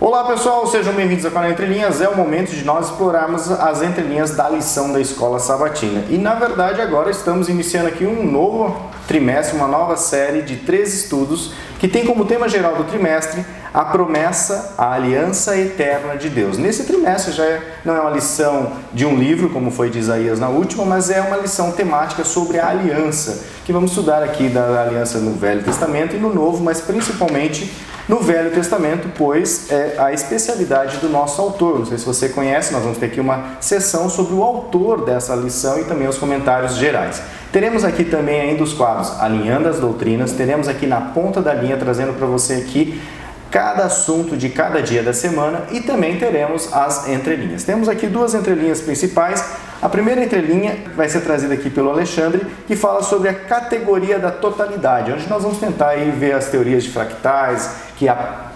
Olá pessoal, sejam bem-vindos ao canal Entre Linhas. É o momento de nós explorarmos as entrelinhas da lição da Escola Sabatina. E na verdade agora estamos iniciando aqui um novo trimestre, uma nova série de 3 estudos que tem como tema geral do trimestre a promessa, a aliança eterna de Deus. Nesse trimestre já não é uma lição de um livro, como foi de Isaías na última, mas é uma lição temática sobre a aliança, que vamos estudar aqui da aliança no Velho Testamento e no Novo, mas principalmente no Velho Testamento, pois é a especialidade do nosso autor. Não sei se você conhece, nós vamos ter aqui uma sessão sobre o autor dessa lição e também os comentários gerais. Teremos aqui também ainda os quadros Alinhando as Doutrinas, teremos aqui na ponta da linha, trazendo para você aqui cada assunto de cada dia da semana e também teremos as entrelinhas. Temos aqui 2 entrelinhas principais. A primeira entrelinha vai ser trazida aqui pelo Alexandre, que fala sobre a categoria da totalidade, onde nós vamos tentar aí ver as teorias de fractais, que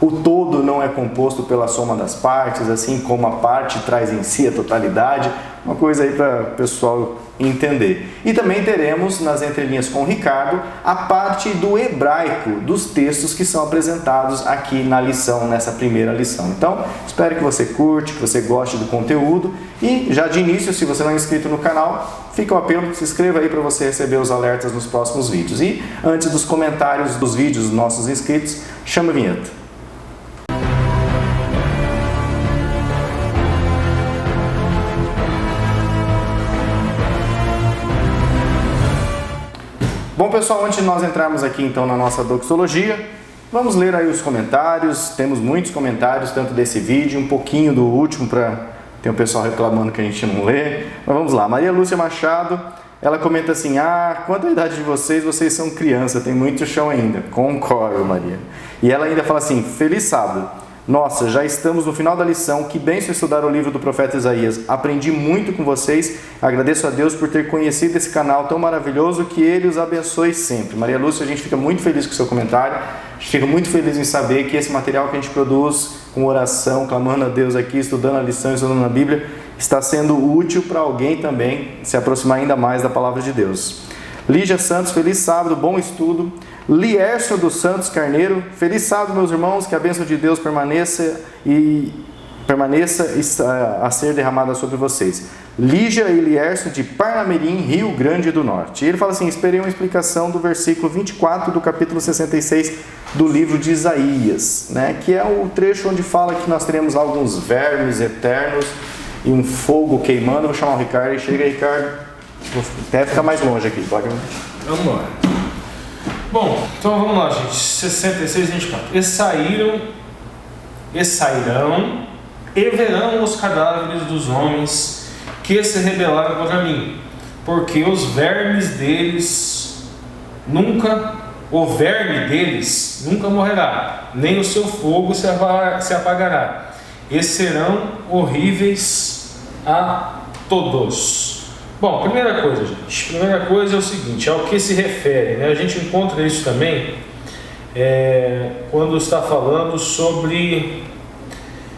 o todo não é composto pela soma das partes, assim como a parte traz em si a totalidade, uma coisa aí para o pessoal entender. E também teremos nas entrelinhas com o Ricardo a parte do hebraico dos textos que são apresentados aqui na lição, nessa primeira lição. Então, espero que você curte, que você goste do conteúdo e já de início, se você não é inscrito no canal, fica o apelo, se inscreva aí para você receber os alertas nos próximos vídeos. E antes dos comentários dos vídeos dos nossos inscritos, chama a vinheta. Bom pessoal, antes de nós entrarmos aqui então na nossa doxologia, vamos ler aí os comentários. Temos muitos comentários, tanto desse vídeo, um pouquinho do último, tem o pessoal reclamando que a gente não lê. Mas vamos lá, Maria Lúcia Machado, ela comenta assim: quanto à idade de vocês são criança, tem muito chão ainda. Concordo, Maria. E ela ainda fala assim: feliz sábado. Nossa, já estamos no final da lição, que bênção estudar o livro do profeta Isaías. Aprendi muito com vocês, agradeço a Deus por ter conhecido esse canal tão maravilhoso, que Ele os abençoe sempre. Maria Lúcia, a gente fica muito feliz com o seu comentário, a gente fica muito feliz em saber que esse material que a gente produz com oração, clamando a Deus aqui, estudando a lição, estudando a Bíblia, está sendo útil para alguém também se aproximar ainda mais da Palavra de Deus. Lígia Santos, feliz sábado, bom estudo. Liercio dos Santos Carneiro, feliz sábado, meus irmãos, que a bênção de Deus permaneça a ser derramada sobre vocês. Lígia e Liercio de Parnamirim, Rio Grande do Norte. E ele fala assim: esperei uma explicação do versículo 24 do capítulo 66 do livro de Isaías, né? Que é o trecho onde fala que nós teremos alguns vermes eternos e um fogo queimando. Vou chamar o Ricardo e chega aí, Ricardo. Vou até ficar mais longe aqui, pode? Vamos lá. Bom, então vamos lá, gente. 66, 24. E sairão e verão os cadáveres dos homens que se rebelaram contra mim, porque o verme deles nunca morrerá, nem o seu fogo se apagará, e serão horríveis a todos. Bom, primeira coisa, gente. Primeira coisa é o seguinte, ao que se refere, né? A gente encontra isso também quando está falando sobre...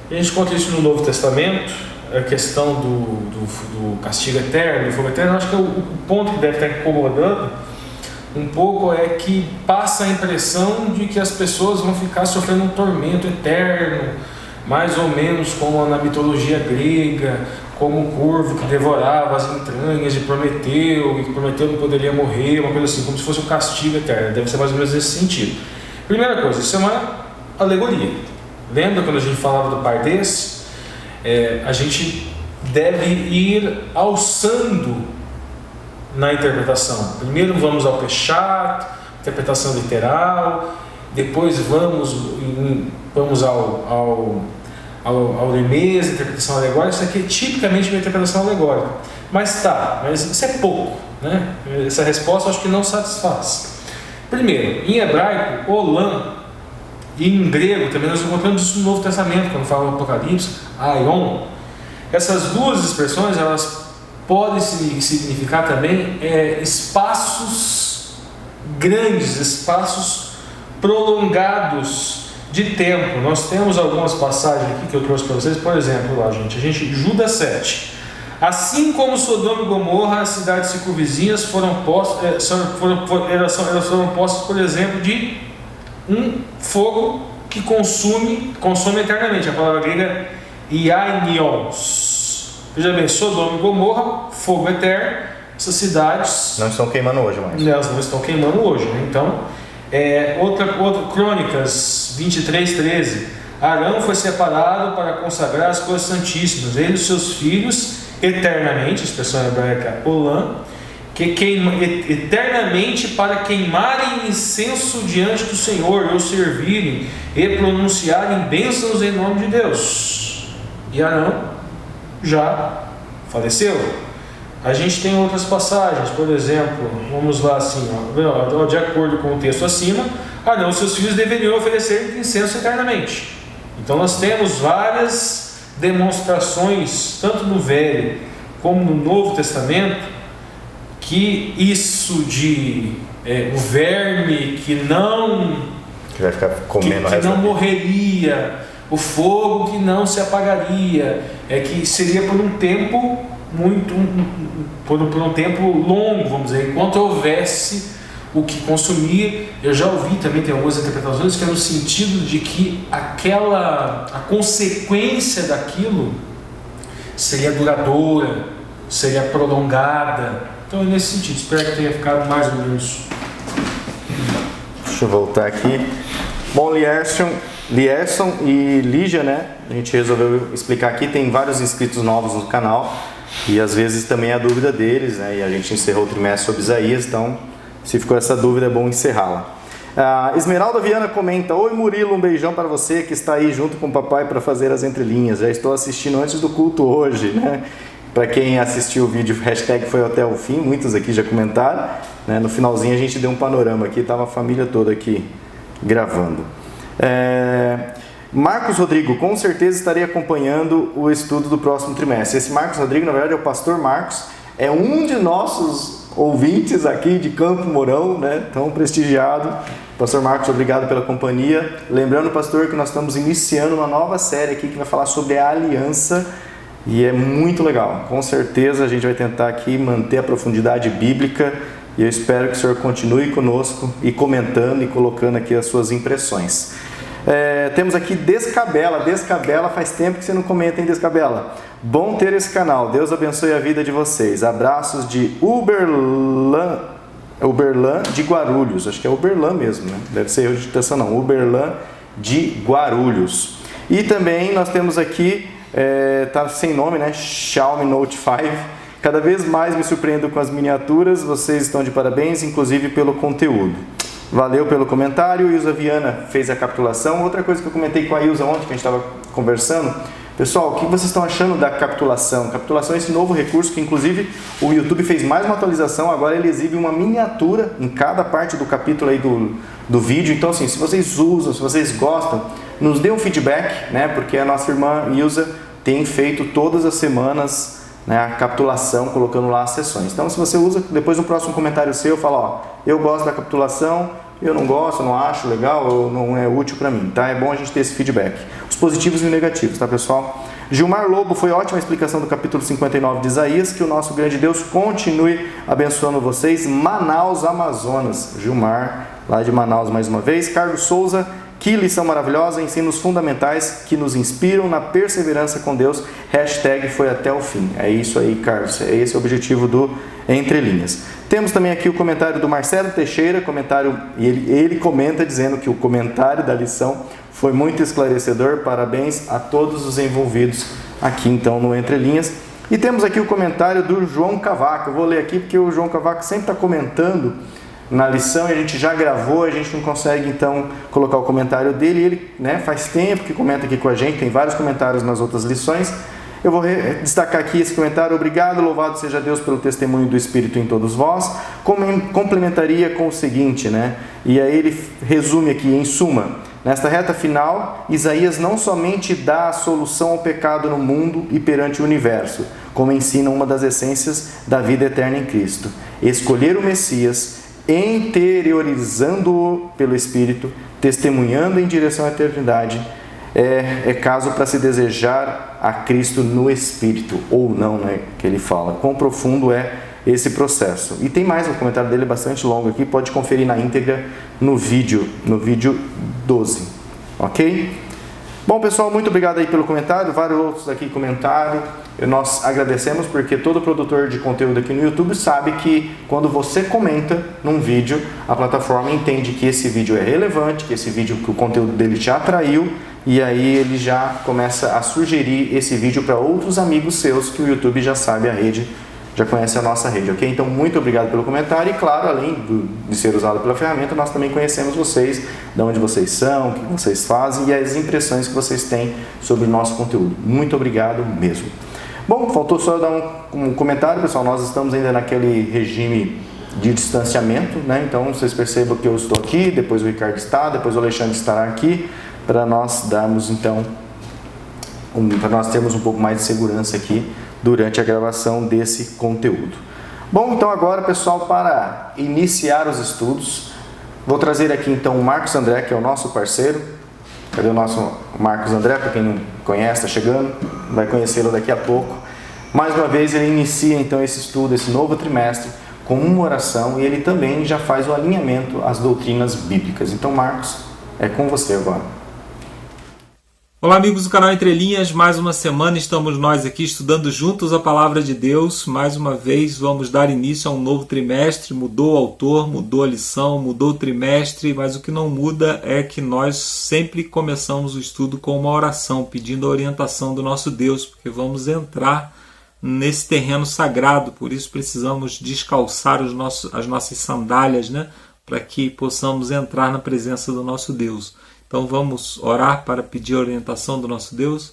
A gente encontra isso no Novo Testamento, a questão do castigo eterno, do fogo eterno. Acho que o ponto que deve estar incomodando um pouco é que passa a impressão de que as pessoas vão ficar sofrendo um tormento eterno, mais ou menos como na mitologia grega, como o corvo que devorava as entranhas de Prometeu, e que Prometeu não poderia morrer, uma coisa assim, como se fosse um castigo eterno. Deve ser mais ou menos nesse sentido. Primeira coisa, isso é uma alegoria. Lembra quando a gente falava do Pardes? A gente deve ir alçando na interpretação. Primeiro vamos ao Peshat, interpretação literal, depois vamos ao Remez, interpretação alegórica. Isso aqui é tipicamente uma interpretação alegórica. Mas isso é pouco, né? Essa resposta acho que não satisfaz. Primeiro, em hebraico, olam, e em grego também nós encontramos isso no Novo Testamento, quando fala o Apocalipse, aion. Essas duas expressões, elas podem significar também espaços grandes, espaços prolongados de tempo. Nós temos algumas passagens aqui que eu trouxe para vocês. Por exemplo, lá, Judas 7. Assim como Sodoma e Gomorra, as cidades circunvizinhas foram postas, por exemplo, de um fogo que consome eternamente. A palavra grega iainos. Veja bem, Sodoma e Gomorra, fogo eterno. Essas cidades não estão queimando hoje mais. Elas não estão queimando hoje, né? Então, outra Crônicas 23:13. Arão foi separado para consagrar as coisas santíssimas, ele e seus filhos eternamente, expressão hebraica olam, que eternamente para queimarem incenso diante do Senhor, ou servirem e pronunciarem bênçãos em nome de Deus. E Arão já faleceu. A gente tem outras passagens, por exemplo, vamos lá assim, de acordo com o texto acima, Arão e seus filhos deveriam oferecer incenso eternamente. Então nós temos várias demonstrações, tanto no Velho como no Novo Testamento, que isso de o verme que vai ficar comendo que não morreria, o fogo que não se apagaria, que seria por um tempo por um tempo longo, vamos dizer, enquanto houvesse o que consumir. Eu já ouvi também, tem algumas interpretações que é no sentido de que a consequência daquilo seria duradoura, seria prolongada. Então é nesse sentido, espero que tenha ficado mais ou menos. Deixa eu voltar aqui. Bom, Lierson e Lígia, né? A gente resolveu explicar aqui, tem vários inscritos novos no canal e às vezes também é a dúvida deles, né? E a gente encerrou o trimestre sobre Isaías, então se ficou essa dúvida é bom encerrá-la. Esmeralda Viana comenta: oi Murilo, um beijão para você que está aí junto com o papai para fazer as entrelinhas. Já estou assistindo antes do culto hoje, né? Para quem assistiu o vídeo, hashtag foi até o fim, muitos aqui já comentaram, né? No finalzinho a gente deu um panorama aqui, estava a família toda aqui gravando. Marcos Rodrigo, com certeza estarei acompanhando o estudo do próximo trimestre. Esse Marcos Rodrigo, na verdade, é o pastor Marcos, é um de nossos ouvintes aqui de Campo Mourão, né? Tão prestigiado. Pastor Marcos, obrigado pela companhia. Lembrando, pastor, que nós estamos iniciando uma nova série aqui que vai falar sobre a aliança e é muito legal. Com certeza a gente vai tentar aqui manter a profundidade bíblica e eu espero que o senhor continue conosco e comentando e colocando aqui as suas impressões. Temos aqui Descabela, faz tempo que você não comenta, hein, Descabela? Bom ter esse canal, Deus abençoe a vida de vocês. Abraços de Uberlã de Guarulhos, acho que é Uberlã mesmo, né? Deve ser erro de digitação não, Uberlã de Guarulhos. E também nós temos aqui, tá sem nome, né? Xiaomi Note 5. Cada vez mais me surpreendo com as miniaturas, vocês estão de parabéns, inclusive pelo conteúdo. Valeu pelo comentário. Ilza Viana fez a capitulação. Outra coisa que eu comentei com a Ilza ontem, que a gente estava conversando, pessoal, o que vocês estão achando da capitulação? Capitulação é esse novo recurso que inclusive o YouTube fez mais uma atualização, agora ele exibe uma miniatura em cada parte do capítulo aí do vídeo. Então assim, se vocês usam, se vocês gostam, nos dê um feedback, né? Porque a nossa irmã Ilza tem feito todas as semanas, né, a capitulação, colocando lá as sessões. Então se você usa, depois no próximo comentário seu, fala, ó, eu gosto da capitulação, eu não gosto, não acho legal, ou não é útil para mim, tá? É bom a gente ter esse feedback. Os positivos e os negativos, tá, pessoal? Gilmar Lobo, foi ótima a explicação do capítulo 59 de Isaías, que o nosso grande Deus continue abençoando vocês. Manaus, Amazonas. Gilmar, lá de Manaus mais uma vez. Carlos Souza, que lição maravilhosa, ensinos fundamentais que nos inspiram na perseverança com Deus. Hashtag foi até o fim. É isso aí, Carlos. É esse o objetivo do Entre Linhas. Temos também aqui o comentário do Marcelo Teixeira, e ele comenta dizendo que o comentário da lição foi muito esclarecedor. Parabéns a todos os envolvidos aqui então no Entre Linhas. E temos aqui o comentário do João Cavaco. Eu vou ler aqui porque o João Cavaco sempre está comentando na lição e a gente já gravou, a gente não consegue então colocar o comentário dele. Ele, né, faz tempo que comenta aqui com a gente, tem vários comentários nas outras lições. Eu vou destacar aqui esse comentário. Obrigado, louvado seja Deus pelo testemunho do Espírito em todos vós. Complementaria com o seguinte, né? E aí ele resume aqui, em suma, nesta reta final, Isaías não somente dá a solução ao pecado no mundo e perante o universo, como ensina uma das essências da vida eterna em Cristo. Escolher o Messias, interiorizando-o pelo Espírito, testemunhando em direção à eternidade, é caso para se desejar a Cristo no Espírito, ou não, né, que ele fala. Quão profundo é esse processo. E tem mais, o comentário dele é bastante longo aqui, pode conferir na íntegra no vídeo 12. ok? Bom, pessoal, muito obrigado aí pelo comentário, vários outros aqui comentaram. Nós agradecemos porque todo produtor de conteúdo aqui no YouTube sabe que quando você comenta num vídeo, a plataforma entende que esse vídeo é relevante, que esse vídeo, que o conteúdo dele te atraiu, e aí ele já começa a sugerir esse vídeo para outros amigos seus que o YouTube já sabe, a rede já conhece a nossa rede, ok? Então, muito obrigado pelo comentário e, claro, além de ser usado pela ferramenta, nós também conhecemos vocês, de onde vocês são, o que vocês fazem e as impressões que vocês têm sobre o nosso conteúdo. Muito obrigado mesmo. Bom, faltou só dar um comentário, pessoal. Nós estamos ainda naquele regime de distanciamento, né? Então, vocês percebam que eu estou aqui, depois o Ricardo está, depois o Alexandre estará aqui, para nós darmos, então, para nós termos um pouco mais de segurança aqui durante a gravação desse conteúdo. Bom, então agora, pessoal, para iniciar os estudos, vou trazer aqui então o Marcos André, que é o nosso parceiro. Cadê o nosso Marcos André? Para quem não conhece, está chegando, vai conhecê-lo daqui a pouco. Mais uma vez, ele inicia então esse estudo, esse novo trimestre, com uma oração, e ele também já faz o alinhamento às doutrinas bíblicas. Então, Marcos, é com você agora. Olá, amigos do canal Entre Linhas, mais uma semana estamos nós aqui estudando juntos a Palavra de Deus. Mais uma vez vamos dar início a um novo trimestre. Mudou o autor, mudou a lição, mudou o trimestre, mas o que não muda é que nós sempre começamos o estudo com uma oração, pedindo a orientação do nosso Deus, porque vamos entrar nesse terreno sagrado, por isso precisamos descalçar as nossas sandálias, né, para que possamos entrar na presença do nosso Deus. Então vamos orar para pedir a orientação do nosso Deus.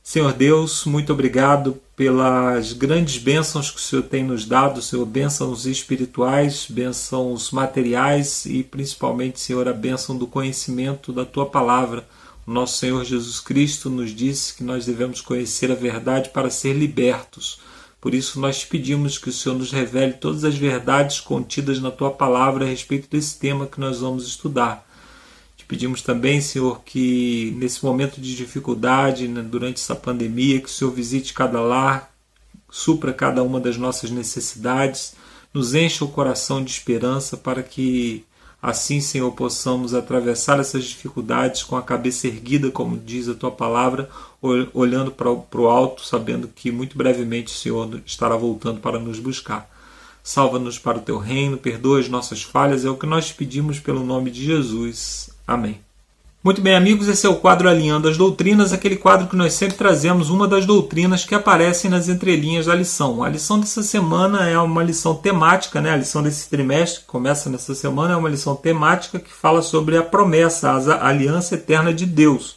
Senhor Deus, muito obrigado pelas grandes bênçãos que o Senhor tem nos dado, Senhor, bênçãos espirituais, bênçãos materiais e principalmente, Senhor, a bênção do conhecimento da Tua Palavra. O nosso Senhor Jesus Cristo nos disse que nós devemos conhecer a verdade para ser libertos. Por isso nós te pedimos que o Senhor nos revele todas as verdades contidas na Tua Palavra a respeito desse tema que nós vamos estudar. Pedimos também, Senhor, que nesse momento de dificuldade, né, durante essa pandemia, que o Senhor visite cada lar, supra cada uma das nossas necessidades, nos encha o coração de esperança para que assim, Senhor, possamos atravessar essas dificuldades com a cabeça erguida, como diz a Tua Palavra, olhando para o alto, sabendo que muito brevemente o Senhor estará voltando para nos buscar. Salva-nos para o Teu reino, perdoa as nossas falhas, é o que nós te pedimos pelo nome de Jesus. Amém. Muito bem, amigos, esse é o quadro Alinhando as Doutrinas, aquele quadro que nós sempre trazemos uma das doutrinas que aparecem nas entrelinhas da lição. A lição dessa semana é uma lição temática, né? A lição desse trimestre, que começa nessa semana, é uma lição temática que fala sobre a promessa, a aliança eterna de Deus.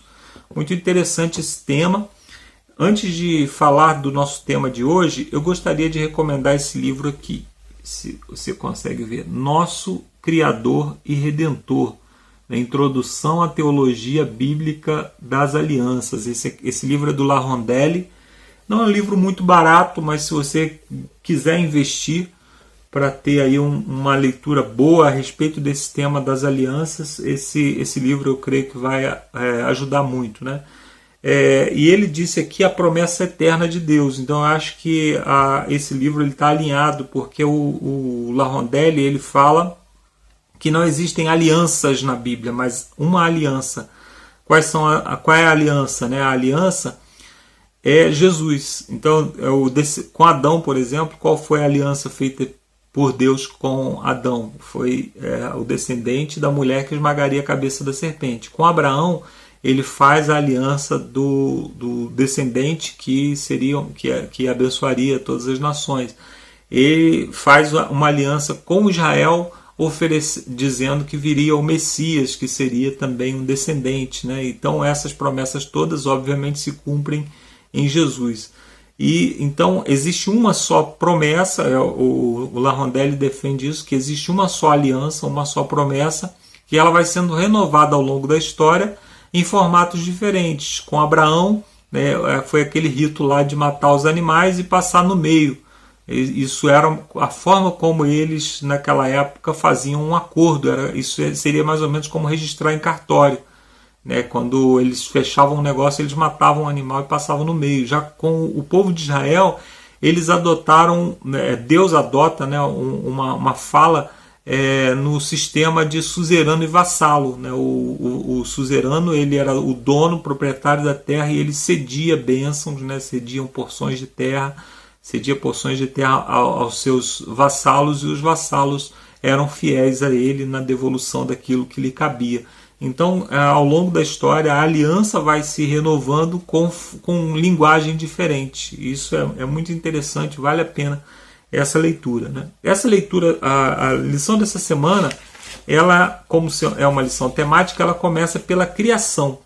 Muito interessante esse tema. Antes de falar do nosso tema de hoje, eu gostaria de recomendar esse livro aqui. Se você consegue ver, Nosso Criador e Redentor, a Introdução à Teologia Bíblica das Alianças. Esse livro é do La Rondelli. Não é um livro muito barato, mas se você quiser investir para ter aí uma leitura boa a respeito desse tema das alianças, esse livro eu creio que vai ajudar muito, né? E ele disse aqui a promessa eterna de Deus. Então eu acho que esse livro está alinhado, porque o La Rondelli ele fala que não existem alianças na Bíblia, mas uma aliança. Qual é a aliança? Né? A aliança é Jesus. Então, com Adão, por exemplo, qual foi a aliança feita por Deus com Adão? Foi o descendente da mulher que esmagaria a cabeça da serpente. Com Abraão, ele faz a aliança do descendente que abençoaria todas as nações. Ele faz uma aliança com Israel, dizendo que viria o Messias, que seria também um descendente, né? Então essas promessas todas obviamente se cumprem em Jesus. E então existe uma só promessa, o La Rondelli defende isso, que existe uma só aliança, uma só promessa, que ela vai sendo renovada ao longo da história em formatos diferentes. Com Abraão, né, foi aquele rito lá de matar os animais e passar no meio. Isso era a forma como eles, naquela época, faziam um acordo. Isso seria mais ou menos como registrar em cartório. Né? Quando eles fechavam um negócio, eles matavam um animal e passavam no meio. Já com o povo de Israel, eles adotaram, Deus adota, né, uma fala no sistema de suzerano e vassalo, né? O suzerano, ele era o dono, o proprietário da terra, e ele cedia bênçãos, né? Cedia porções de terra aos seus vassalos, e os vassalos eram fiéis a ele na devolução daquilo que lhe cabia. Então, ao longo da história, a aliança vai se renovando com linguagem diferente. Isso é muito interessante, vale a pena essa leitura, né? Essa leitura, a lição dessa semana, ela, como é uma lição temática, ela começa pela criação,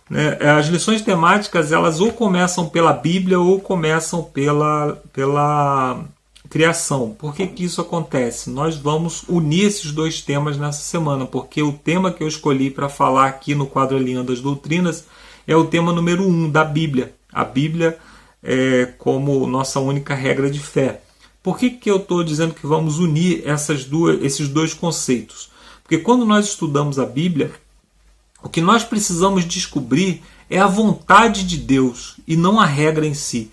né? As lições temáticas, elas ou começam pela Bíblia ou começam pela criação. Por que isso acontece? Nós vamos unir esses dois temas nessa semana, porque o tema que eu escolhi para falar aqui no quadro Alinhando as Doutrinas é o tema número 1 da Bíblia. A Bíblia como nossa única regra de fé. Por que eu estou dizendo que vamos unir esses dois conceitos? Porque quando nós estudamos a Bíblia, o que nós precisamos descobrir é a vontade de Deus e não a regra em si.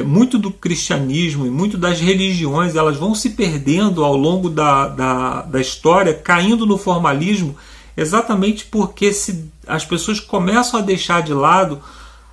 Muito do cristianismo e muito das religiões, elas vão se perdendo ao longo da história, caindo no formalismo, exatamente porque as pessoas começam a deixar de lado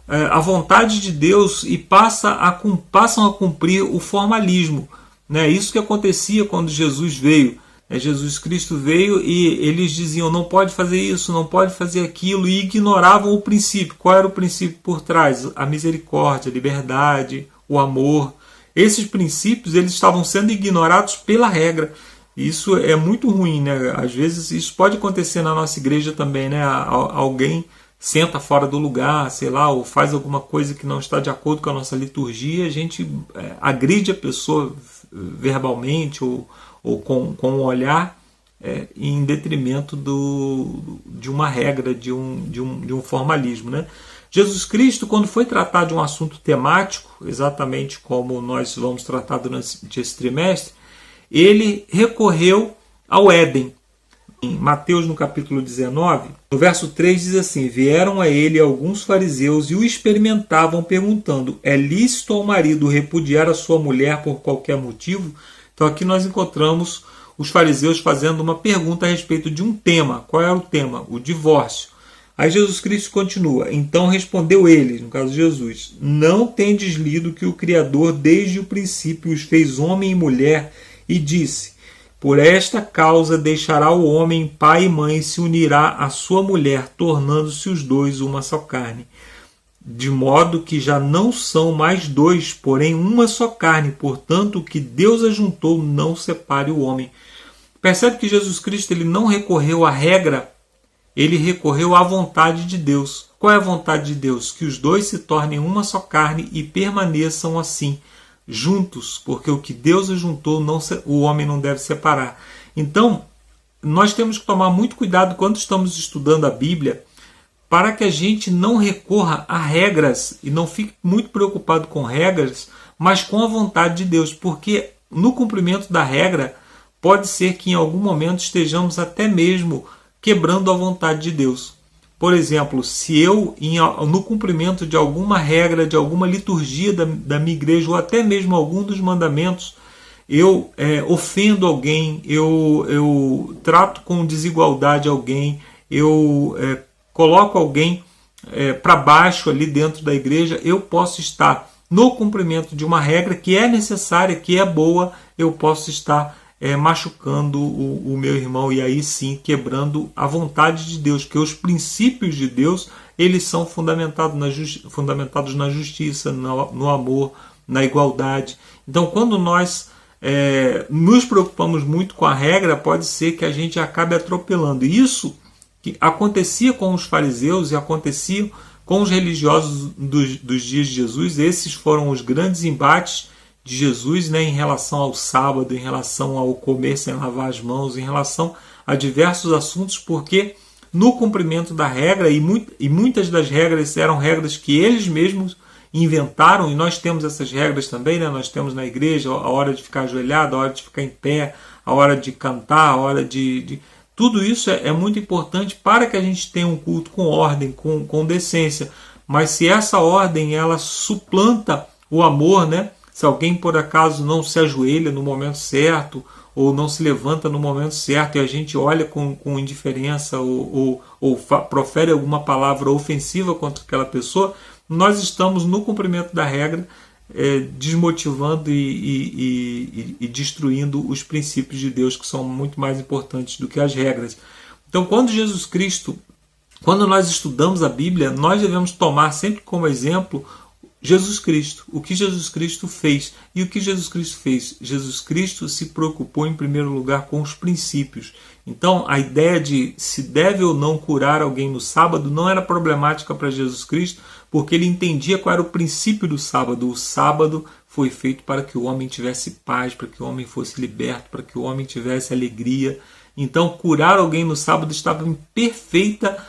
a vontade de Deus e passam a cumprir o formalismo, né? Isso que acontecia quando Jesus veio. Jesus Cristo veio e eles diziam: não pode fazer isso, não pode fazer aquilo, e ignoravam o princípio. Qual era o princípio por trás? A misericórdia, a liberdade, o amor. Esses princípios, eles estavam sendo ignorados pela regra. Isso é muito ruim, né? Às vezes isso pode acontecer na nossa igreja também, né? Alguém senta fora do lugar, sei lá, ou faz alguma coisa que não está de acordo com a nossa liturgia, a gente agride a pessoa verbalmente ou com um olhar em detrimento de uma regra, de um formalismo, né? Jesus Cristo, quando foi tratar de um assunto temático, exatamente como nós vamos tratar durante esse trimestre, ele recorreu ao Éden. Em Mateus, no capítulo 19, no verso 3 diz assim: vieram a ele alguns fariseus e o experimentavam, perguntando: é lícito ao marido repudiar a sua mulher por qualquer motivo? Então aqui nós encontramos os fariseus fazendo uma pergunta a respeito de um tema. Qual era o tema? O divórcio. Aí Jesus Cristo continua: então respondeu ele, no caso de Jesus: não tendes lido que o Criador desde o princípio os fez homem e mulher, e disse: por esta causa deixará o homem pai e mãe e se unirá à sua mulher, tornando-se os dois uma só carne. De modo que já não são mais dois, porém uma só carne. Portanto, o que Deus ajuntou, não separe o homem. Percebe que Jesus Cristo ele não recorreu à regra, ele recorreu à vontade de Deus. Qual é a vontade de Deus? Que os dois se tornem uma só carne e permaneçam assim, juntos, porque o que Deus ajuntou, o homem não deve separar. Então, nós temos que tomar muito cuidado quando estamos estudando a Bíblia, para que a gente não recorra a regras e não fique muito preocupado com regras, mas com a vontade de Deus, porque no cumprimento da regra, pode ser que em algum momento estejamos até mesmo quebrando a vontade de Deus. Por exemplo, se eu, no cumprimento de alguma regra, de alguma liturgia da minha igreja, ou até mesmo algum dos mandamentos, eu ofendo alguém, eu trato com desigualdade alguém, eu coloco alguém para baixo ali dentro da igreja, eu posso estar no cumprimento de uma regra que é necessária, que é boa, eu posso estar machucando o meu irmão, e aí sim quebrando a vontade de Deus, porque os princípios de Deus, eles são fundamentados na justiça, no amor, na igualdade. Então, quando nós nos preocupamos muito com a regra, pode ser que a gente acabe atropelando. Isso que acontecia com os fariseus e acontecia com os religiosos dos dias de Jesus. Esses foram os grandes embates de Jesus, né, em relação ao sábado, em relação ao comer sem lavar as mãos, em relação a diversos assuntos, porque no cumprimento da regra, e muitas das regras eram regras que eles mesmos inventaram, e nós temos essas regras também, né? Nós temos na igreja a hora de ficar ajoelhado, a hora de ficar em pé, a hora de cantar, a hora de... Tudo isso é muito importante para que a gente tenha um culto com ordem, com decência. Mas se essa ordem ela suplanta o amor, né? Se alguém por acaso não se ajoelha no momento certo, ou não se levanta no momento certo e a gente olha com indiferença ou profere alguma palavra ofensiva contra aquela pessoa, nós estamos no cumprimento da regra, desmotivando e destruindo os princípios de Deus, que são muito mais importantes do que as regras. Então, quando nós estudamos a Bíblia, nós devemos tomar sempre como exemplo Jesus Cristo, o que Jesus Cristo fez. E o que Jesus Cristo fez? Jesus Cristo se preocupou em primeiro lugar com os princípios. Então, a ideia de se deve ou não curar alguém no sábado não era problemática para Jesus Cristo, porque ele entendia qual era o princípio do sábado. O sábado foi feito para que o homem tivesse paz, para que o homem fosse liberto, para que o homem tivesse alegria. Então, curar alguém no sábado estava em perfeita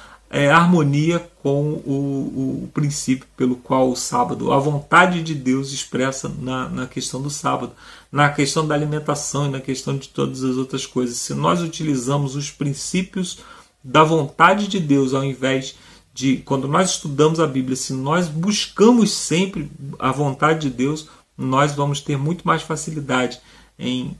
harmonia com o princípio pelo qual o sábado, a vontade de Deus expressa na questão do sábado, na questão da alimentação e na questão de todas as outras coisas. Se nós utilizamos os princípios da vontade de Deus ao invés de, quando nós estudamos a Bíblia, se nós buscamos sempre a vontade de Deus, nós vamos ter muito mais facilidade em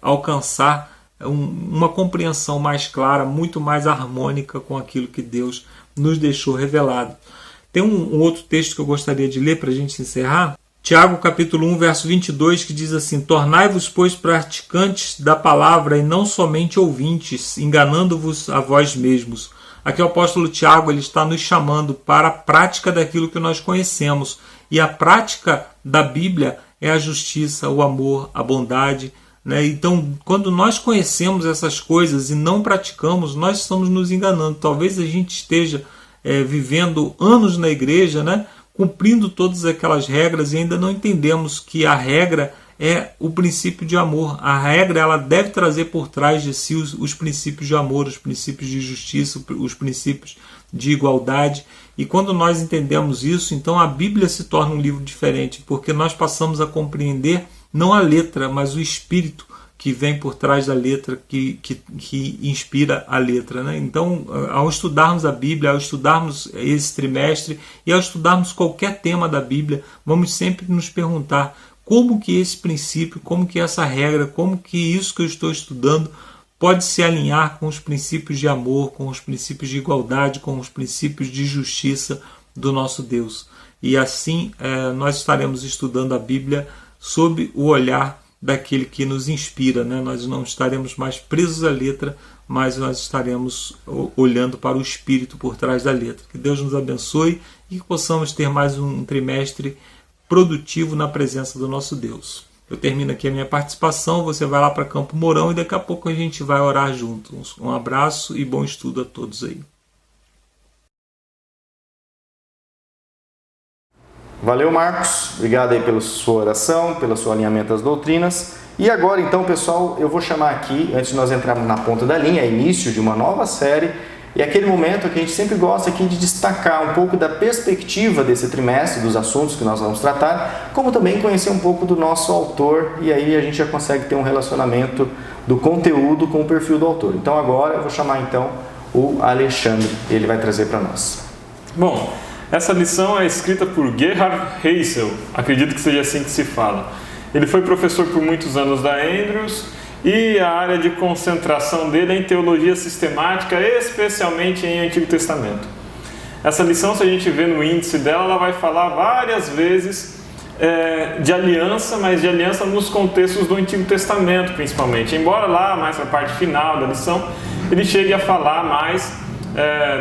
alcançar uma compreensão mais clara, muito mais harmônica com aquilo que Deus nos deixou revelado. Tem um outro texto que eu gostaria de ler para a gente encerrar. Tiago capítulo 1, verso 22, que diz assim: tornai-vos, pois, praticantes da palavra e não somente ouvintes, enganando-vos a vós mesmos. Aqui o apóstolo Tiago ele está nos chamando para a prática daquilo que nós conhecemos. E a prática da Bíblia é a justiça, o amor, a bondade. Então, quando nós conhecemos essas coisas e não praticamos, nós estamos nos enganando. Talvez a gente esteja vivendo anos na igreja, cumprindo todas aquelas regras e ainda não entendemos que a regra é o princípio de amor. A regra ela deve trazer por trás de si os princípios de amor, os princípios de justiça, os princípios de igualdade. E quando nós entendemos isso, então a Bíblia se torna um livro diferente, porque nós passamos a compreender não a letra, mas o espírito que vem por trás da letra, que inspira a letra. Então, ao estudarmos a Bíblia, ao estudarmos esse trimestre e ao estudarmos qualquer tema da Bíblia, vamos sempre nos perguntar como que esse princípio, como que essa regra, como que isso que eu estou estudando pode se alinhar com os princípios de amor, com os princípios de igualdade, com os princípios de justiça do nosso Deus. E assim nós estaremos estudando a Bíblia sob o olhar daquele que nos inspira. Nós não estaremos mais presos à letra, mas nós estaremos olhando para o Espírito por trás da letra. Que Deus nos abençoe e que possamos ter mais um trimestre produtivo na presença do nosso Deus. Eu termino aqui a minha participação, você vai lá para Campo Mourão e daqui a pouco a gente vai orar juntos. Um abraço e bom estudo a todos aí. Valeu, Marcos. Obrigado aí pela sua oração, pelo seu alinhamento às doutrinas. E agora, então, pessoal, eu vou chamar aqui, antes de nós entrarmos na ponta da linha, início de uma nova série, e aquele momento que a gente sempre gosta aqui de destacar um pouco da perspectiva desse trimestre, dos assuntos que nós vamos tratar, como também conhecer um pouco do nosso autor, e aí a gente já consegue ter um relacionamento do conteúdo com o perfil do autor. Então agora eu vou chamar então o Alexandre, ele vai trazer para nós. Bom, essa lição é escrita por Gerhard Heissel, acredito que seja assim que se fala. Ele foi professor por muitos anos da Andrews e a área de concentração dele é em teologia sistemática, especialmente em Antigo Testamento. Essa lição, se a gente vê no índice dela, ela vai falar várias vezes de aliança, mas de aliança nos contextos do Antigo Testamento principalmente. Embora lá, mais para a parte final da lição, ele chegue a falar mais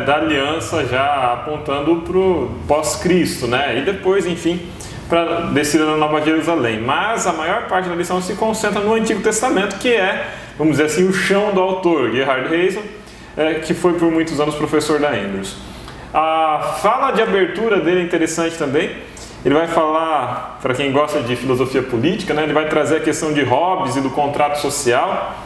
da aliança já apontando para o pós-Cristo, e depois, enfim, para a descida da Nova Jerusalém. Mas a maior parte da lição se concentra no Antigo Testamento, que é, vamos dizer assim, o chão do autor, Gerhard Heissel, que foi por muitos anos professor da Andrews. A fala de abertura dele é interessante também. Ele vai falar, para quem gosta de filosofia política, ele vai trazer a questão de Hobbes e do contrato social,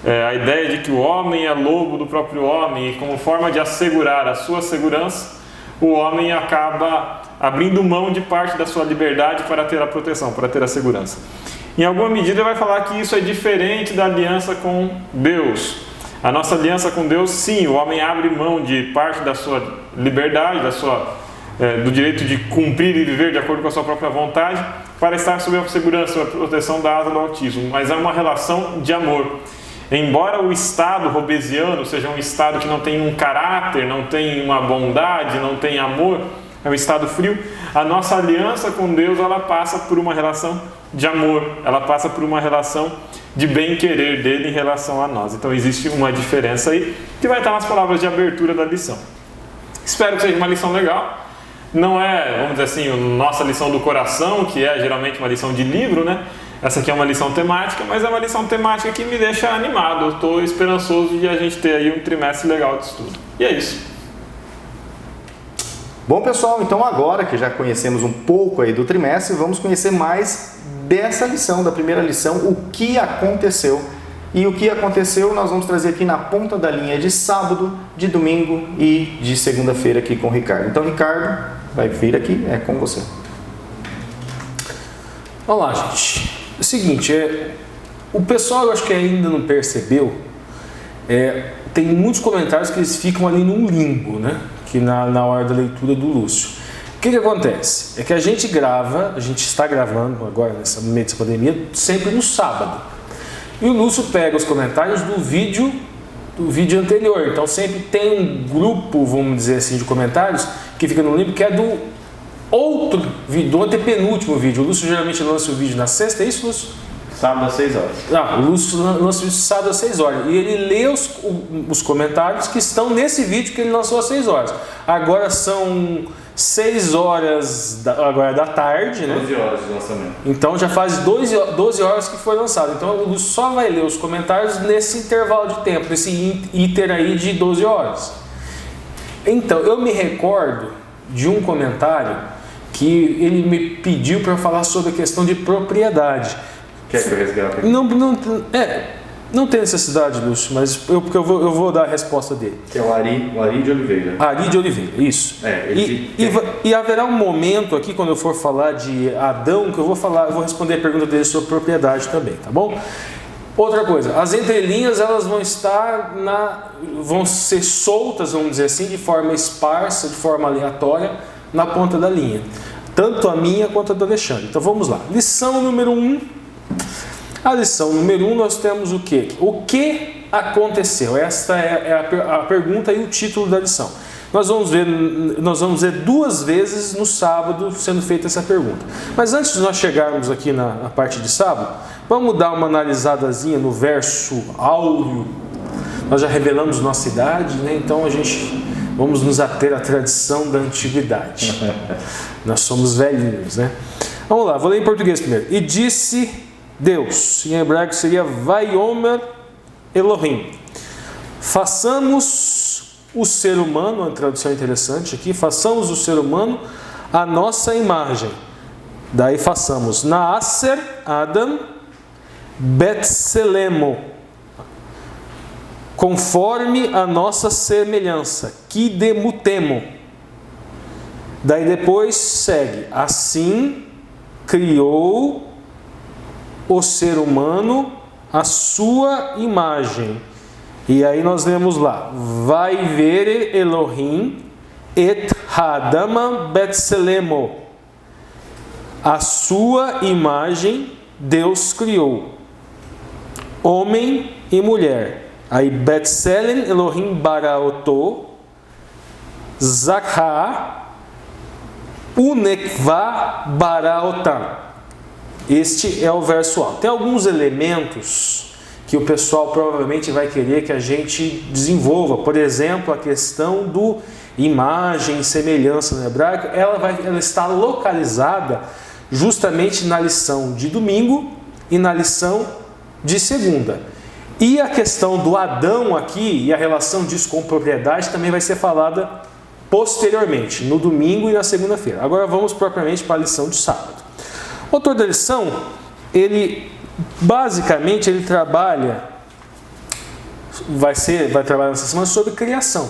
a ideia de que o homem é lobo do próprio homem e como forma de assegurar a sua segurança, o homem acaba abrindo mão de parte da sua liberdade para ter a proteção, para ter a segurança. Em alguma medida ele vai falar que isso é diferente da aliança com Deus. A nossa aliança com Deus, sim, o homem abre mão de parte da sua liberdade, da sua do direito de cumprir e viver de acordo com a sua própria vontade, para estar sob a segurança e a proteção da asa do autismo, mas é uma relação de amor. Embora o Estado robesiano seja um Estado que não tem um caráter, não tem uma bondade, não tem amor, é um Estado frio, a nossa aliança com Deus, ela passa por uma relação de amor, ela passa por uma relação de bem-querer dele em relação a nós. Então existe uma diferença aí, que vai estar nas palavras de abertura da lição. Espero que seja uma lição legal. Não é, vamos dizer assim, nossa lição do coração, que é geralmente uma lição de livro, né? Essa aqui é uma lição temática, mas é uma lição temática que me deixa animado. Eu estou esperançoso de a gente ter aí um trimestre legal de estudo. E é isso. Bom, pessoal, então agora que já conhecemos um pouco aí do trimestre, vamos conhecer mais dessa lição, da primeira lição, o que aconteceu. E o que aconteceu nós vamos trazer aqui na ponta da linha de sábado, de domingo e de segunda-feira aqui com o Ricardo. Então, Ricardo, vai vir aqui, é com você. Olá, gente. É o seguinte, o pessoal, eu acho que ainda não percebeu, tem muitos comentários que eles ficam ali num limbo, né? Que na hora da leitura do Lúcio. O que acontece? É que a gente está gravando agora, nessa meio dessa pandemia, sempre no sábado. E o Lúcio pega os comentários do vídeo anterior. Então sempre tem um grupo, vamos dizer assim, de comentários que fica no limbo, que é do outro vídeo, do antepenúltimo vídeo. O Lúcio geralmente lança o vídeo na sexta, é isso, Lúcio? Sábado às 6 horas. O Lúcio lança o vídeo sábado às 6 horas. E ele lê os comentários que estão nesse vídeo que ele lançou às 6 horas. Agora são 6 horas agora da tarde, né? 12 horas de lançamento. Então já faz 12 horas que foi lançado. Então o Lúcio só vai ler os comentários nesse intervalo de tempo, nesse iter aí de 12 horas. Então, eu me recordo de um comentário que ele me pediu para falar sobre a questão de propriedade. Quer que eu resgate? Não tem necessidade, Lúcio, mas porque eu vou dar a resposta dele. Que é o Ari de Oliveira. Ari de Oliveira, isso. E haverá um momento aqui, quando eu for falar de Adão, que eu vou responder a pergunta dele sobre propriedade também, tá bom? Outra coisa, as entrelinhas elas vão ser soltas, vamos dizer assim, de forma esparsa, de forma aleatória, na ponta da linha. Tanto a minha quanto a do Alexandre. Então vamos lá. Lição número 1. A lição número 1 nós temos o quê? O que aconteceu? Esta é a pergunta e o título da lição. Nós vamos ver 2 vezes no sábado sendo feita essa pergunta. Mas antes de nós chegarmos aqui na parte de sábado, vamos dar uma analisadazinha no verso áureo. Nós já revelamos nossa idade, né? Então vamos nos ater à tradição da antiguidade. Nós somos velhinhos, né? Vamos lá, vou ler em português primeiro. E disse Deus, em hebraico seria Vaiomer Elohim. Façamos o ser humano, uma tradução interessante aqui, façamos o ser humano a nossa imagem. Daí façamos Naaser Adam Betselemo, conforme a nossa semelhança, Kidemutemo. Daí depois segue, assim criou o ser humano a sua imagem. E aí nós lemos lá, vai ver Elohim et Hadama Betselemo, a sua imagem Deus criou, homem e mulher. Aí Betselem Elohim baraoto Zakha Unekva baraotam. Este é o verso alto. Tem alguns elementos que o pessoal provavelmente vai querer que a gente desenvolva. Por exemplo, a questão do imagem e semelhança no hebraico. Ela está localizada justamente na lição de domingo e na lição de segunda. E a questão do Adão aqui e a relação disso com propriedade também vai ser falada posteriormente, no domingo e na segunda-feira. Agora vamos propriamente para a lição de sábado. O autor da lição, ele trabalha, vai trabalhar nessa semana sobre criação.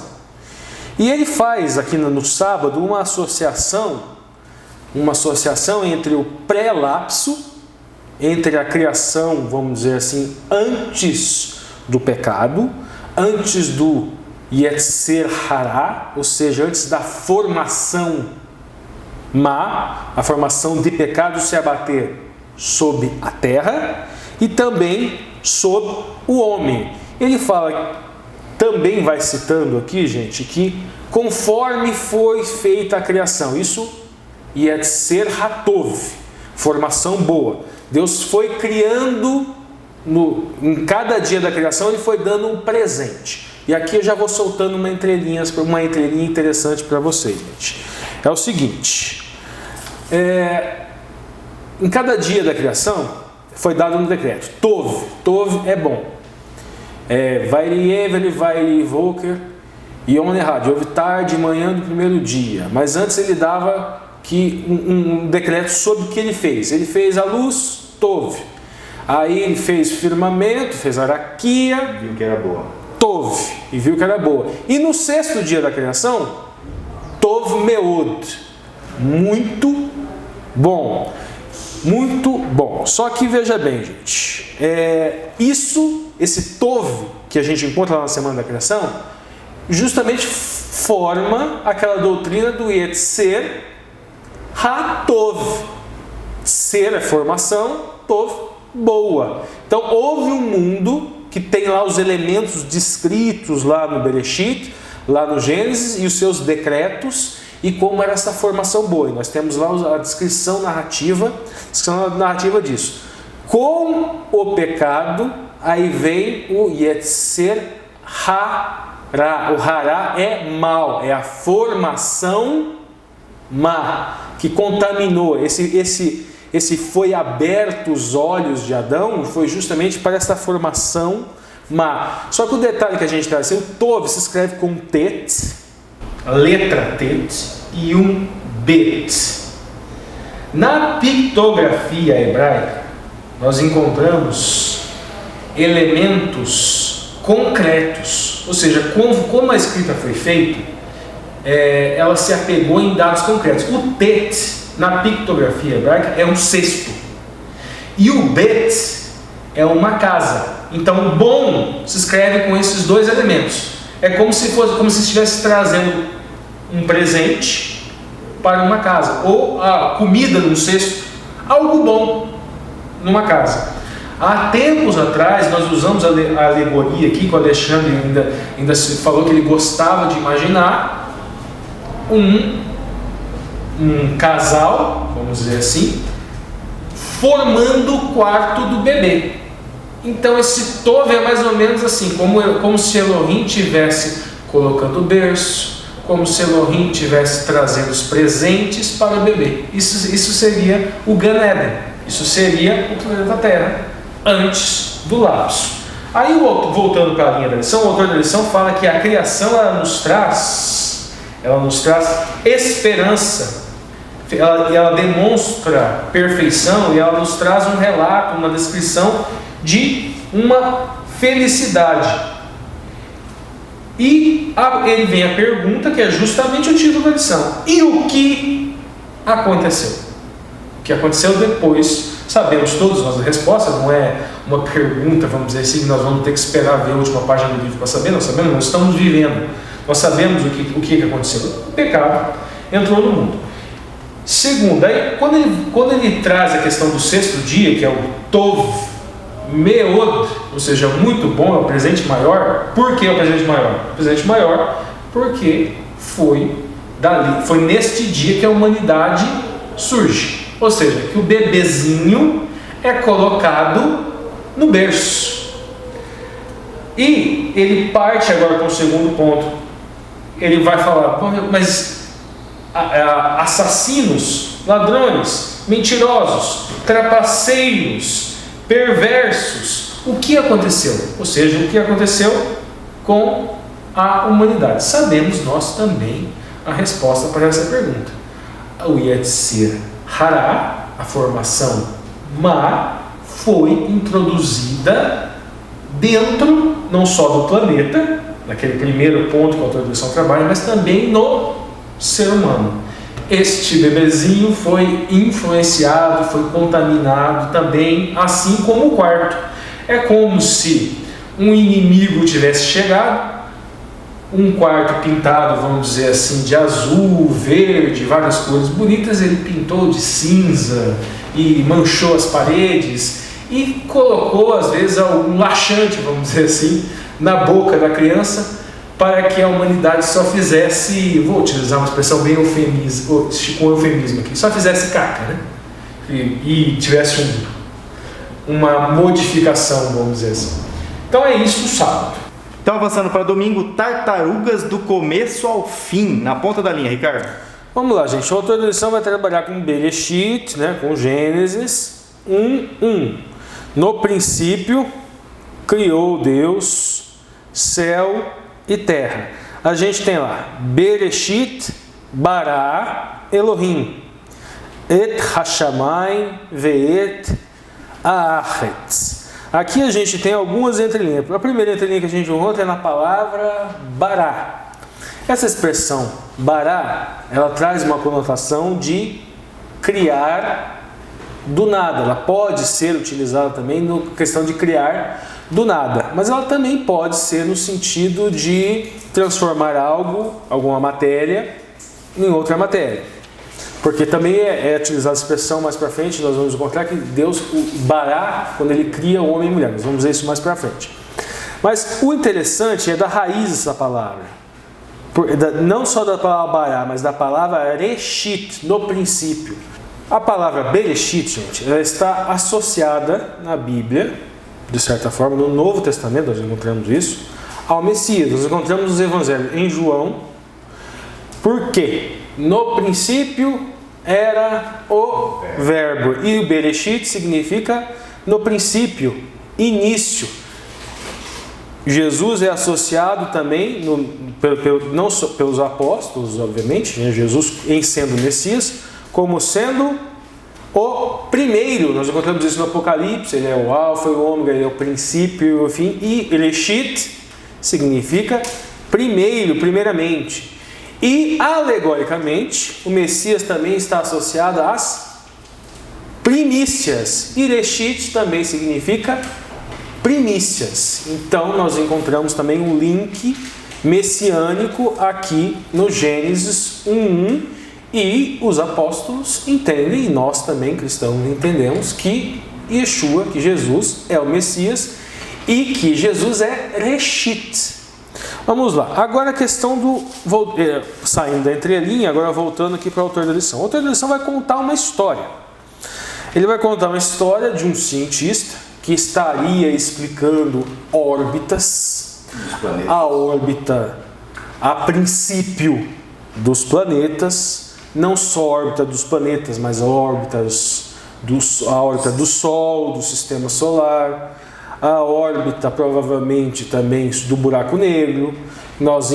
E ele faz aqui no sábado uma associação entre o pré-lapso, entre a criação, vamos dizer assim, antes do pecado, antes do Yetzer Hará, ou seja, antes da formação má, a formação de pecado se abater sobre a terra e também sobre o homem. Ele fala, também vai citando aqui, gente, que conforme foi feita a criação, isso Yetzer Hatov, formação boa. Deus foi criando, em cada dia da criação, Ele foi dando um presente. E aqui eu já vou soltando uma entrelinha interessante para vocês, gente. É o seguinte, em cada dia da criação, foi dado um decreto. Tov é bom. Vai Volker, Yom Errad, houve tarde e manhã do primeiro dia. Mas antes ele dava um decreto sobre o que ele fez. Ele fez a luz, Tov. Aí ele fez firmamento, fez a raquia, Viu que era boa. Tov, e viu que era boa. E no sexto dia da criação, Tov Meod, muito bom. Muito bom. Só que veja bem, gente, esse Tov que a gente encontra lá na Semana da Criação, justamente forma aquela doutrina do Yetzer Hatov. Ser é formação, Tov, boa. Então houve um mundo que tem lá os elementos descritos lá no Bereshit, lá no Gênesis, e os seus decretos, e como era essa formação boa. E nós temos lá a descrição narrativa disso. Com o pecado, aí vem o Yetzer Hara. O Hara é mal, é a formação má, que contaminou. Esse foi aberto os olhos de Adão, foi justamente para essa formação má. Só que o detalhe que a gente traz, o Tov se escreve com Tet, a letra Tet, e um Bet. Na pictografia hebraica, nós encontramos elementos concretos, ou seja, como a escrita foi feita, ela se apegou em dados concretos. O Tet, na pictografia hebraica, é um cesto, e o Bet é uma casa. Então, o bom se escreve com esses dois elementos. É como se estivesse trazendo um presente para uma casa, ou a comida num cesto, algo bom numa casa. Há tempos atrás nós usamos a alegoria aqui, que o Alexandre ainda falou que ele gostava de imaginar um casal, vamos dizer assim, formando o quarto do bebê. Então esse Tov é mais ou menos assim, como se Elohim estivesse colocando o berço, como se Elohim estivesse trazendo os presentes para o bebê. Isso seria o Gan Eden, isso seria o planeta Terra, antes do lapso. Aí, voltando para a linha da lição, o autor da lição fala que a criação ela nos traz esperança, ela demonstra perfeição, e ela nos traz um relato, uma descrição de uma felicidade. E ele vem a pergunta, que é justamente o título da lição: e o que aconteceu? O que aconteceu depois? Sabemos todos nós a resposta, não é uma pergunta, vamos dizer assim, que nós vamos ter que esperar ver a última página do livro para saber. Nós sabemos, nós estamos vivendo, nós sabemos o que aconteceu. O pecado entrou no mundo. Segundo, aí, quando ele traz a questão do sexto dia, que é o Tov Meod, ou seja, muito bom, é o presente maior. Por que é o presente maior? O presente maior porque foi neste dia que a humanidade surge. Ou seja, que o bebezinho é colocado no berço. E ele parte agora para o segundo ponto. Ele vai falar, mas assassinos, ladrões, mentirosos, trapaceiros, perversos, o que aconteceu? Ou seja, o que aconteceu com a humanidade? Sabemos nós também a resposta para essa pergunta. O Yetzer Hara, a formação má, foi introduzida dentro, não só do planeta, naquele primeiro ponto que a autorização trabalha, mas também no ser humano. Este bebezinho foi influenciado, foi contaminado também, assim como o quarto. É como se um inimigo tivesse chegado, um quarto pintado, vamos dizer assim, de azul, verde, várias cores bonitas, ele pintou de cinza e manchou as paredes e colocou, às vezes, um laxante, vamos dizer assim, na boca da criança, para que a humanidade só fizesse, vou utilizar uma expressão bem com eufemismo aqui, só fizesse caca, né? E tivesse uma modificação, vamos dizer assim. Então é isso o sábado. Então, avançando para domingo, tartarugas do começo ao fim, na ponta da linha, Ricardo. Vamos lá, gente. O autor da lição vai trabalhar com Bereshit, né, com Gênesis 1:1. No princípio, criou Deus céu e terra. A gente tem lá Bereshit bara Elohim et hashamayim ve'et haaretz. Aqui a gente tem algumas entrelinhas. A primeira entrelinha que a gente encontra é na palavra bará. Essa expressão bará, ela traz uma conotação de criar do nada. Ela pode ser utilizada também na questão de criar do nada, mas ela também pode ser no sentido de transformar algo, alguma matéria, em outra matéria. Porque também é utilizada a expressão mais para frente, nós vamos encontrar que Deus, o bará, quando ele cria o homem e mulher. Nós vamos ver isso mais para frente. Mas o interessante é da raiz dessa palavra. Não só da palavra bará, mas da palavra reshit, no princípio. A palavra bereshit, gente, ela está associada na Bíblia, de certa forma, no Novo Testamento, nós encontramos isso, ao Messias. Nós encontramos nos Evangelhos em João. Por quê? No princípio era o verbo. E o Bereshit significa no princípio, início. Jesus é associado também, não só pelos apóstolos, obviamente, né? Jesus em sendo Messias, como sendo o primeiro. Nós encontramos isso no Apocalipse. Ele é o alfa e o ômega, ele é o princípio e o fim. E Bereshit significa primeiro, primeiramente. E, alegoricamente, o Messias também está associado às primícias. E Reshit também significa primícias. Então, nós encontramos também um link messiânico aqui no Gênesis 1:1. E os apóstolos entendem, e nós também, cristãos, entendemos que Yeshua, que Jesus é o Messias e que Jesus é Reshit. Vamos lá, agora a questão do... saindo da entrelinha, agora voltando aqui para o autor da lição. O autor da lição vai contar uma história. Ele vai contar uma história de um cientista que estaria explicando órbitas. A órbita, a princípio, dos planetas. Não só a órbita dos planetas, mas a órbita do Sol, do Sistema Solar. A órbita provavelmente também do buraco negro. Nós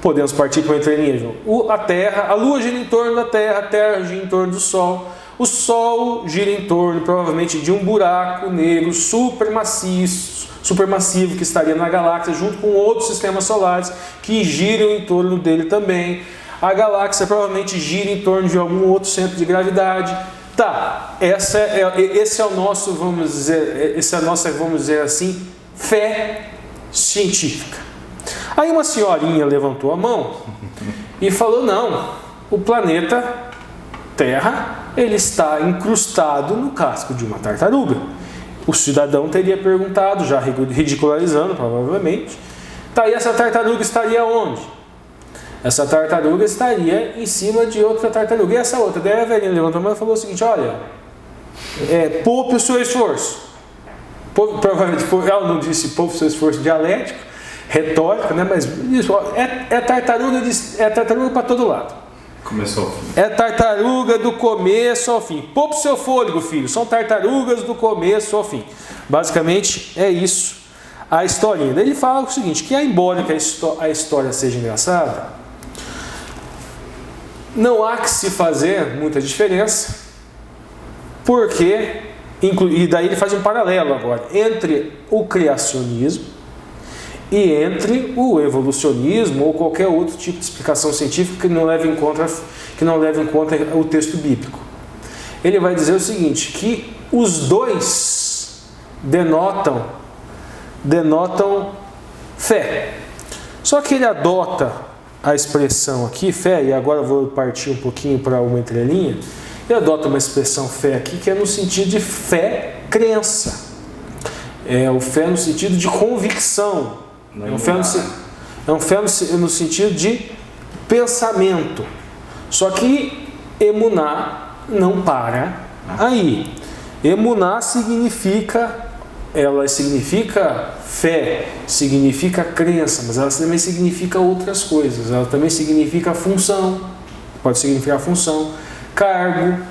podemos partir para uma entrelinha. A Terra, a Lua gira em torno da Terra, a Terra gira em torno do Sol. O Sol gira em torno provavelmente de um buraco negro supermassivo que estaria na galáxia, junto com outros sistemas solares que giram em torno dele também. A galáxia provavelmente gira em torno de algum outro centro de gravidade. Tá, esse é o nosso, vamos dizer assim, fé científica. Aí uma senhorinha levantou a mão e falou: não, o planeta Terra, ele está incrustado no casco de uma tartaruga. O cidadão teria perguntado, já ridicularizando provavelmente, tá, e essa tartaruga estaria onde? Essa tartaruga estaria em cima de outra tartaruga. E essa outra? Daí a velhinha levantou a mão e falou o seguinte: olha, poupe o seu esforço. Provavelmente ela não disse poupe o seu esforço dialético, retórico, né? Mas isso, é tartaruga para todo lado. Começou ao fim. É tartaruga do começo ao fim. Poupe o seu fôlego, filho. São tartarugas do começo ao fim. Basicamente é isso a historinha. Daí ele fala o seguinte: que embora que a história seja engraçada, não há que se fazer muita diferença, porque, e daí ele faz um paralelo agora entre o criacionismo e entre o evolucionismo ou qualquer outro tipo de explicação científica que não leve em conta o texto bíblico. Ele vai dizer o seguinte, que os dois denotam fé. Só que ele adota a expressão aqui, fé, e agora eu vou partir um pouquinho para uma entrelinha, ele adota uma expressão fé aqui que é no sentido de fé, crença. É o fé no sentido de convicção. É um fé no sentido de pensamento. Só que emuná não para aí. Emuná significa fé, significa crença, mas ela também significa outras coisas. Ela também significa função, pode significar função, cargo,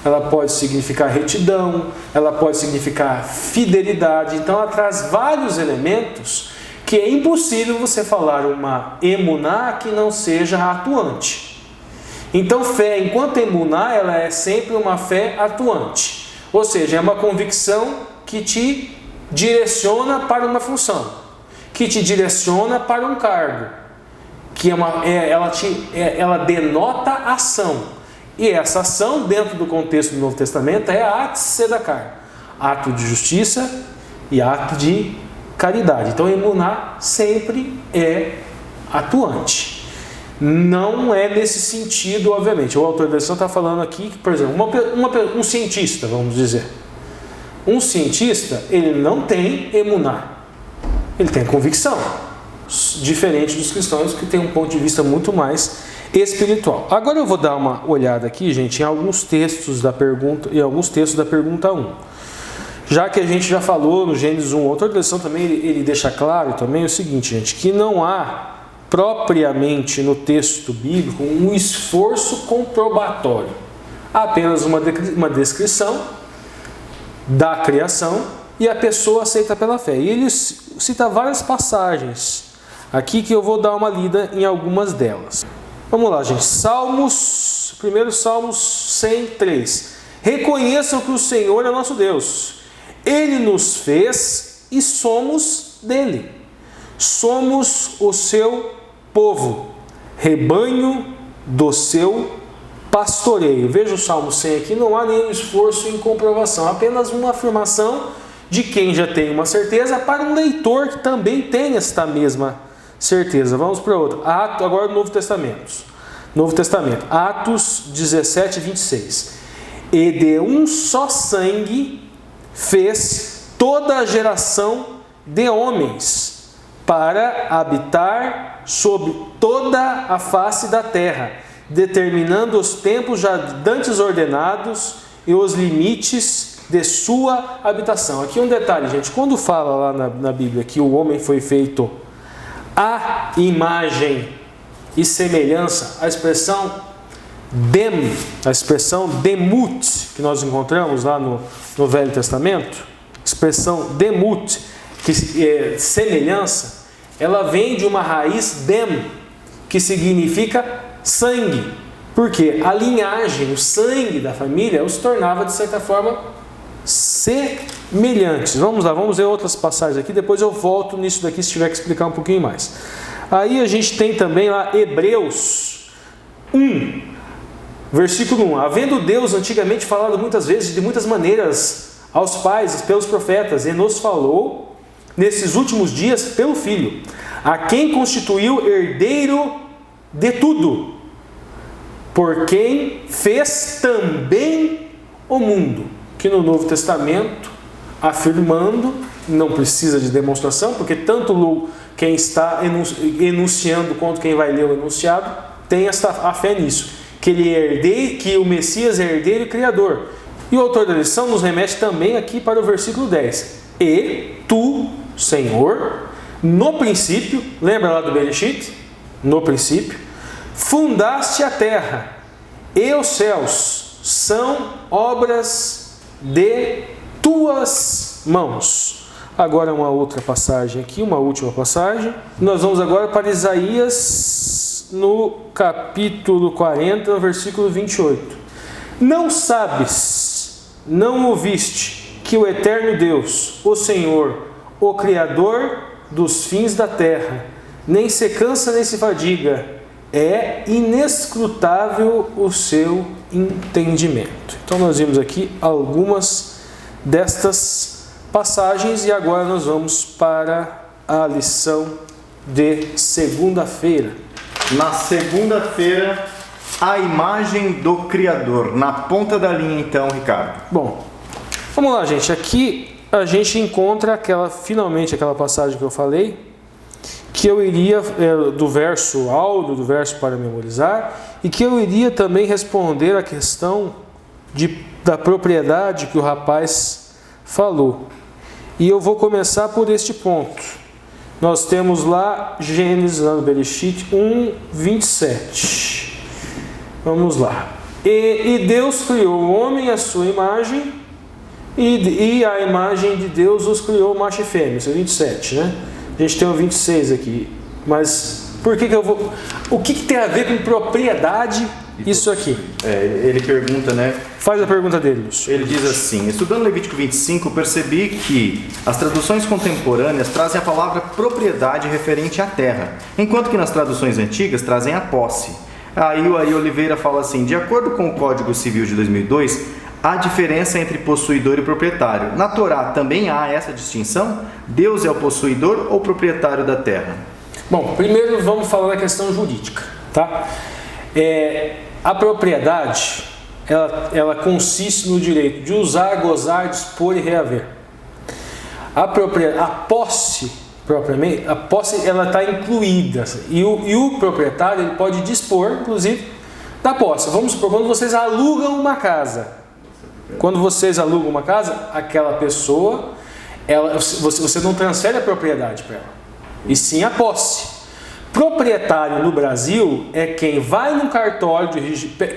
ela pode significar retidão, ela pode significar fidelidade. Então ela traz vários elementos que é impossível você falar uma emuná que não seja atuante. Então fé, enquanto emuná, ela é sempre uma fé atuante. Ou seja, é uma convicção que te direciona para uma função, que te direciona para um cargo, que ela denota ação. E essa ação, dentro do contexto do Novo Testamento, é a tzedakah, ato de justiça e ato de caridade. Então, emuná sempre é atuante. Não é nesse sentido, obviamente. O autor da lição está falando aqui que, por exemplo, um cientista, vamos dizer. Um cientista, ele não tem emuná. Ele tem convicção. Diferente dos cristãos, que tem um ponto de vista muito mais espiritual. Agora eu vou dar uma olhada aqui, gente, em alguns textos da pergunta 1. Já que a gente já falou no Gênesis 1, o autor da lição também ele deixa claro também o seguinte, gente, que não há propriamente no texto bíblico um esforço comprobatório. Há apenas uma descrição da criação e a pessoa aceita pela fé. E ele cita várias passagens aqui que eu vou dar uma lida em algumas delas. Vamos lá, gente. Primeiro Salmos 103. Reconheçam que o Senhor é nosso Deus. Ele nos fez e somos dele. Somos o seu povo, rebanho do seu pastoreio. Veja o Salmo 100 aqui, não há nenhum esforço em comprovação, apenas uma afirmação de quem já tem uma certeza para um leitor que também tem esta mesma certeza. Vamos para outra. Agora Novo Testamento, Atos 17, 26. E de um só sangue fez toda a geração de homens para habitar sobre toda a face da terra, determinando os tempos já dantes ordenados e os limites de sua habitação. Aqui um detalhe, gente. Quando fala lá na Bíblia que o homem foi feito à imagem e semelhança, a expressão demut, que nós encontramos lá no Velho Testamento, expressão demut, que é semelhança, ela vem de uma raiz dem, que significa sangue, porque a linhagem, o sangue da família os tornava de certa forma semelhantes. Vamos lá, vamos ver outras passagens aqui, depois eu volto nisso daqui se tiver que explicar um pouquinho mais. Aí a gente tem também lá Hebreus 1, versículo 1. Havendo Deus antigamente falado muitas vezes, de muitas maneiras, aos pais, pelos profetas, e nos falou nesses últimos dias pelo Filho, a quem constituiu herdeiro de tudo, por quem fez também o mundo. Que no Novo Testamento, afirmando, não precisa de demonstração, porque tanto quem está enunciando quanto quem vai ler o enunciado tem a fé nisso, que ele é herdeiro, que o Messias é herdeiro e criador. E o autor da lição nos remete também aqui para o versículo 10. E tu, Senhor, no princípio, lembra lá do Bereshit? No princípio, fundaste a terra, e os céus são obras de tuas mãos. Agora uma outra passagem aqui, uma última passagem. Nós vamos agora para Isaías, no capítulo 40, no versículo 28. Não sabes, não ouviste, que o eterno Deus, o Senhor, o Criador dos fins da terra, nem se cansa nem se fadiga, é inescrutável o seu entendimento. Então nós vimos aqui algumas destas passagens e agora nós vamos para a lição de segunda-feira. Na segunda-feira, a imagem do Criador. Na ponta da linha, então, Ricardo. Bom, vamos lá, gente. Aqui a gente encontra finalmente aquela passagem que eu falei, que eu iria, do verso áudio, do verso para memorizar, e que eu iria também responder a questão da propriedade que o rapaz falou. E eu vou começar por este ponto. Nós temos lá Gênesis, lá no Bereshit 1:27. Vamos lá. E Deus criou o homem à sua imagem, e a imagem de Deus os criou macho e fêmea. Isso é 27, né? A gente tem o 26 aqui. Mas por que eu vou... O que tem a ver com propriedade isso aqui? Ele pergunta, né? Faz a pergunta dele, Lúcio. Ele diz assim: estudando Levítico 25, percebi que as traduções contemporâneas trazem a palavra propriedade referente à terra, enquanto que nas traduções antigas trazem a posse. Aí o Ari Oliveira fala assim: de acordo com o Código Civil de 2002, há diferença entre possuidor e proprietário. Na Torá também há essa distinção? Deus é o possuidor ou proprietário da terra? Bom, primeiro vamos falar da questão jurídica, tá? A propriedade, ela consiste no direito de usar, gozar, dispor e reaver. A posse, propriamente, a posse ela está incluída, e o proprietário ele pode dispor, inclusive, da posse. Vamos supor, quando vocês alugam uma casa, aquela pessoa, você não transfere a propriedade para ela, e sim a posse. Proprietário no Brasil é quem vai no cartório,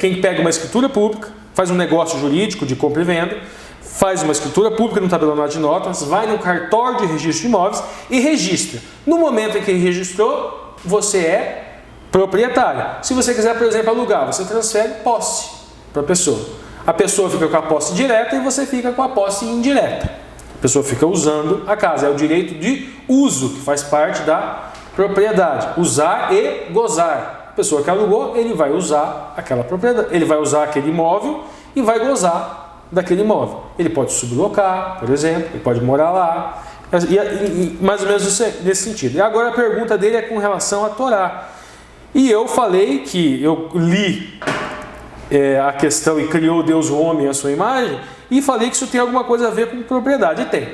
quem pega uma escritura pública, faz um negócio jurídico de compra e venda, faz uma escritura pública no tabelionato de notas, vai no cartório de registro de imóveis e registra. No momento em que ele registrou, você é proprietário. Se você quiser, por exemplo, alugar, você transfere posse para a pessoa. A pessoa fica com a posse direta e você fica com a posse indireta. A pessoa fica usando a casa. É o direito de uso, que faz parte da propriedade. Usar e gozar. A pessoa que alugou, ele vai usar aquela propriedade, ele vai usar aquele imóvel e vai gozar daquele imóvel. Ele pode sublocar, por exemplo, ele pode morar lá, e mais ou menos nesse sentido. E agora a pergunta dele é com relação à Torá. E eu falei que eu li a questão e criou Deus o homem à sua imagem, e falei que isso tem alguma coisa a ver com propriedade. E tem.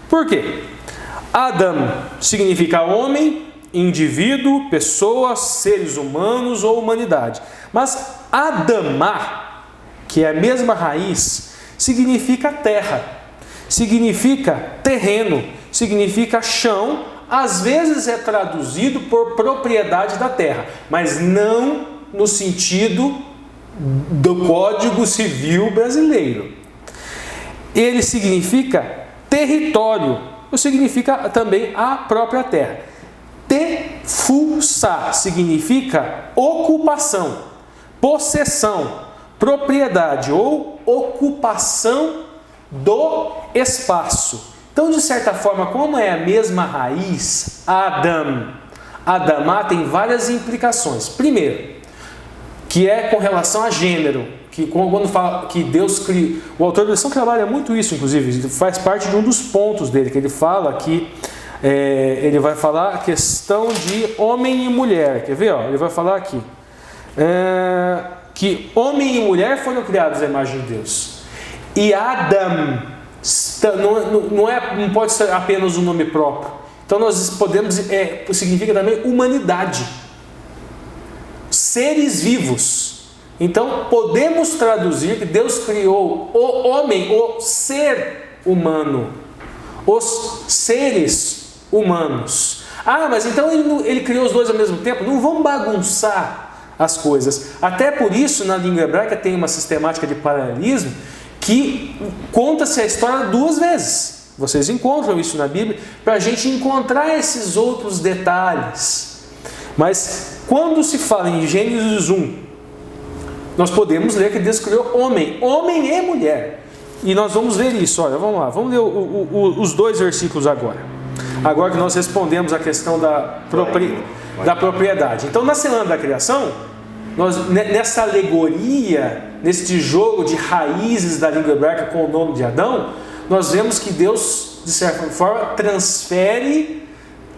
Por quê? Adam significa homem, indivíduo, pessoa, seres humanos ou humanidade. Mas Adamá, que é a mesma raiz, significa terra, significa terreno, significa chão. Às vezes é traduzido por propriedade da terra, mas não no sentido do Código Civil brasileiro. Ele significa território, significa também a própria terra. Tefusá significa ocupação, possessão, propriedade ou ocupação do espaço. Então, de certa forma, como é a mesma raiz, Adamá tem várias implicações. Primeiro, que é com relação a gênero, que quando fala que Deus cria, o autor da lição trabalha muito isso, inclusive, faz parte de um dos pontos dele, que ele fala que ele vai falar a questão de homem e mulher. Quer ver? Ele vai falar aqui que homem e mulher foram criados à imagem de Deus. E Adam não pode ser apenas um nome próprio. Então nós podemos, significa também humanidade, seres vivos. Então podemos traduzir que Deus criou o homem, o ser humano, os seres humanos. Mas então ele criou os dois ao mesmo tempo? Não vamos bagunçar as coisas. Até por isso, na língua hebraica tem uma sistemática de paralelismo que conta-se a história duas vezes. Vocês encontram isso na Bíblia para a gente encontrar esses outros detalhes. Mas quando se fala em Gênesis 1, nós podemos ler que Deus criou homem e mulher. E nós vamos ver isso. Olha, vamos lá, vamos ler os dois versículos agora. Agora que nós respondemos a questão da propriedade. Então, na semana da criação, nessa alegoria, nesse jogo de raízes da língua hebraica com o nome de Adão, nós vemos que Deus, de certa forma, transfere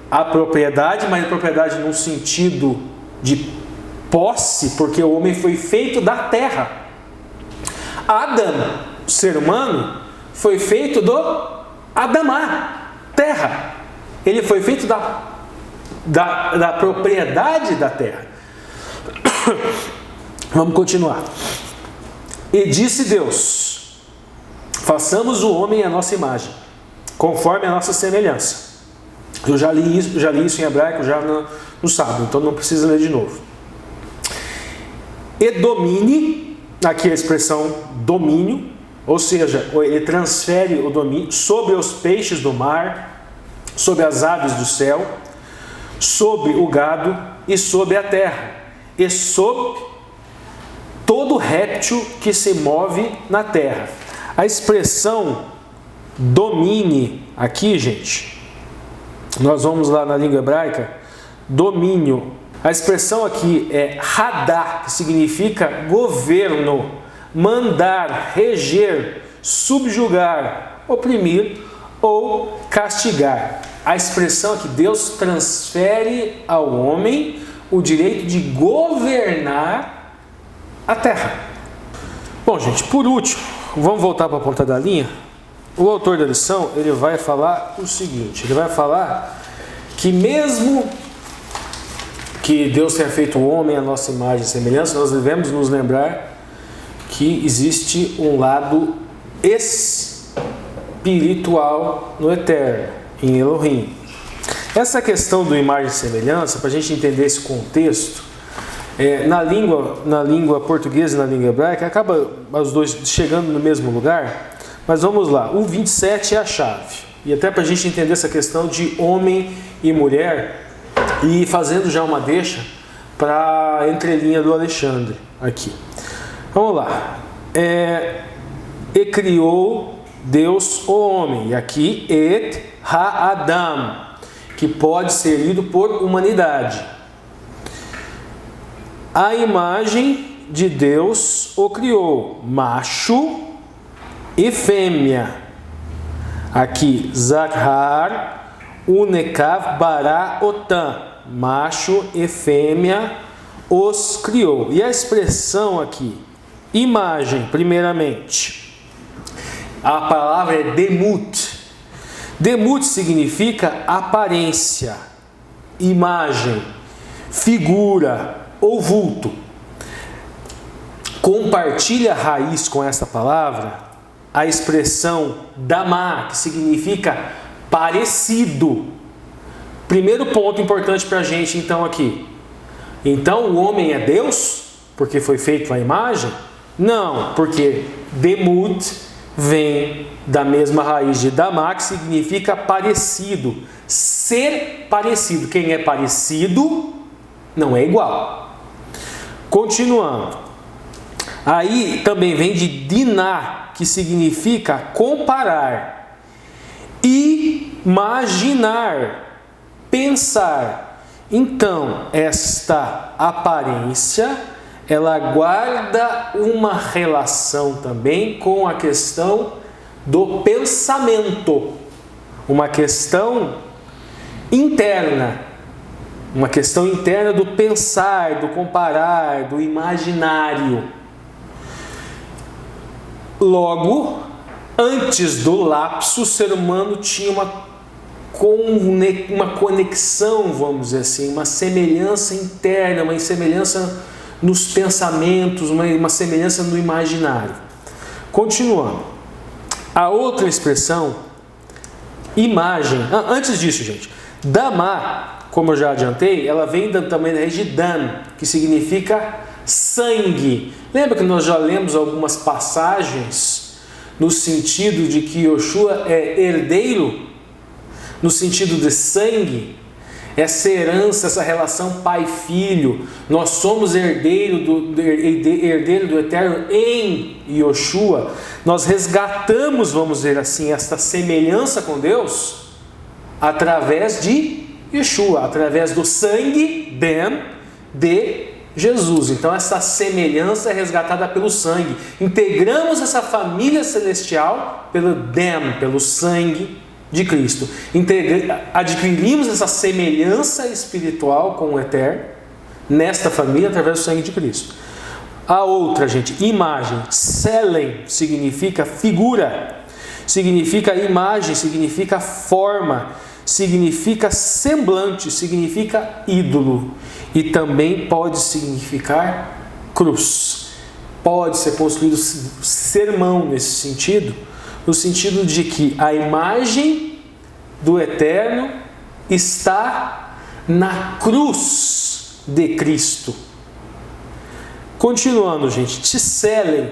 a propriedade, mas a propriedade num sentido de posse, porque o homem foi feito da terra. Adão, o ser humano, foi feito do Adamá, terra. Ele foi feito da propriedade da terra. Vamos continuar. E disse Deus: façamos o homem à nossa imagem, conforme a nossa semelhança. Eu já li isso em hebraico já no sábado, então não precisa ler de novo. E domine, aqui a expressão domínio, ou seja, ele transfere o domínio sobre os peixes do mar, sobre as aves do céu, sobre o gado e sobre a terra, e sobre todo réptil que se move na terra. A expressão domine aqui, gente, nós vamos lá na língua hebraica, domínio. A expressão aqui é hadá, que significa governo, mandar, reger, subjugar, oprimir ou castigar. A expressão aqui, Deus transfere ao homem o direito de governar a terra. Bom, gente, por último, vamos voltar para a ponta da linha. O autor da lição, ele vai falar o seguinte, ele vai falar que mesmo que Deus tenha feito o homem à nossa imagem e semelhança, nós devemos nos lembrar que existe um lado espiritual no eterno, em Elohim. Essa questão do imagem e semelhança, para a gente entender esse contexto, na língua portuguesa e na língua hebraica, acaba os dois chegando no mesmo lugar, mas vamos lá, o 27 é a chave, e até para a gente entender essa questão de homem e mulher, e fazendo já uma deixa para a entrelinha do Alexandre aqui. Vamos lá. E criou Deus o homem. E aqui, et ha-adam, que pode ser lido por humanidade. A imagem de Deus o criou, macho e fêmea. Aqui, Zahar, Unekav, Bará, Otam. Macho e fêmea os criou. E a expressão aqui, imagem, primeiramente, a palavra é demut. Demut significa aparência, imagem, figura ou vulto. Compartilha raiz com essa palavra a expressão damá, que significa parecido. Primeiro ponto importante para a gente então aqui. Então o homem é Deus porque foi feito à imagem? Não, porque demut vem da mesma raiz de damá, que significa parecido, ser parecido. Quem é parecido não é igual. Continuando. Aí também vem de diná, que significa comparar, imaginar, pensar. Então, esta aparência, ela guarda uma relação também com a questão do pensamento, uma questão interna, do pensar, do comparar, do imaginário. Logo, antes do lapso, o ser humano tinha uma conexão, vamos dizer assim, uma semelhança interna, uma semelhança nos pensamentos, uma semelhança no imaginário. Continuando. A outra expressão, imagem. Antes disso, gente, damá, como eu já adiantei, ela vem também da raiz de dam, que significa sangue. Lembra que nós já lemos algumas passagens no sentido de que Yoshua é herdeiro, no sentido de sangue, essa herança, essa relação pai-filho. Nós somos herdeiro do Eterno em Yoshua. Nós resgatamos, vamos dizer assim, esta semelhança com Deus através de Yeshua, através do sangue de Jesus. Então essa semelhança é resgatada pelo sangue. Integramos essa família celestial pelo sangue de Cristo. Adquirimos essa semelhança espiritual com o Eterno nesta família através do sangue de Cristo. A outra, gente, imagem. Selem significa figura, significa imagem, significa forma, significa semblante, significa ídolo. E também pode significar cruz. Pode ser construído sermão nesse sentido, no sentido de que a imagem do Eterno está na cruz de Cristo. Continuando, gente, Tselem,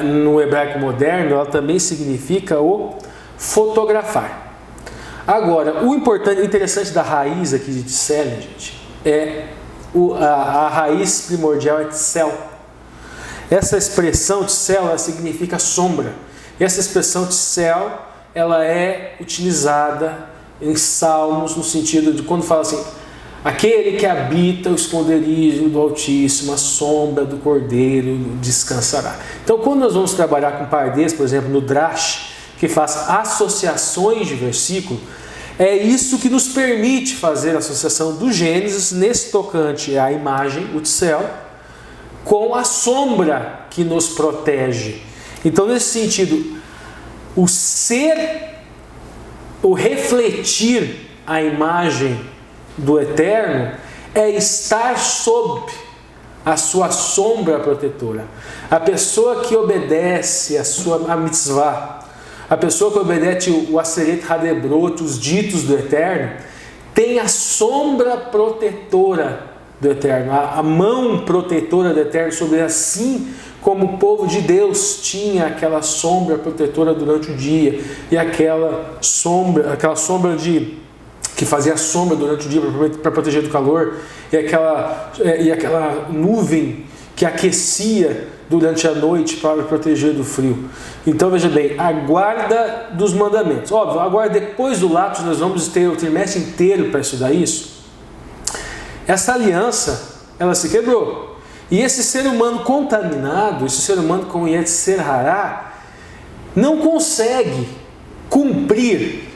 no hebraico moderno, ela também significa o fotografar. Agora, o interessante da raiz aqui de Tselem, gente, é a raiz primordial é Tsel. Essa expressão Tsel, ela significa sombra. E essa expressão Tsel, ela é utilizada em Salmos no sentido de quando fala assim: aquele que habita o esconderijo do Altíssimo, a sombra do Cordeiro descansará. Então, quando nós vamos trabalhar com pardês, por exemplo, no Drash, que faz associações de versículo, é isso que nos permite fazer a associação do Gênesis nesse tocante à imagem, o Tsel, com a sombra que nos protege. Então, nesse sentido, o refletir a imagem do Eterno é estar sob a sua sombra protetora. A pessoa que obedece a mitzvah, a pessoa que obedece o Aseret Hadebrot, os ditos do Eterno, tem a sombra protetora do Eterno, a mão protetora do Eterno sobre, assim como o povo de Deus tinha aquela sombra protetora durante o dia, e aquela sombra que fazia sombra durante o dia para proteger do calor, e aquela nuvem que aquecia durante a noite para proteger do frio. Então veja bem, a guarda dos mandamentos. Óbvio, agora depois do lapso nós vamos ter o trimestre inteiro para estudar isso. Essa aliança, ela se quebrou. E esse ser humano contaminado, esse ser humano com Yetzer Hará, não consegue cumprir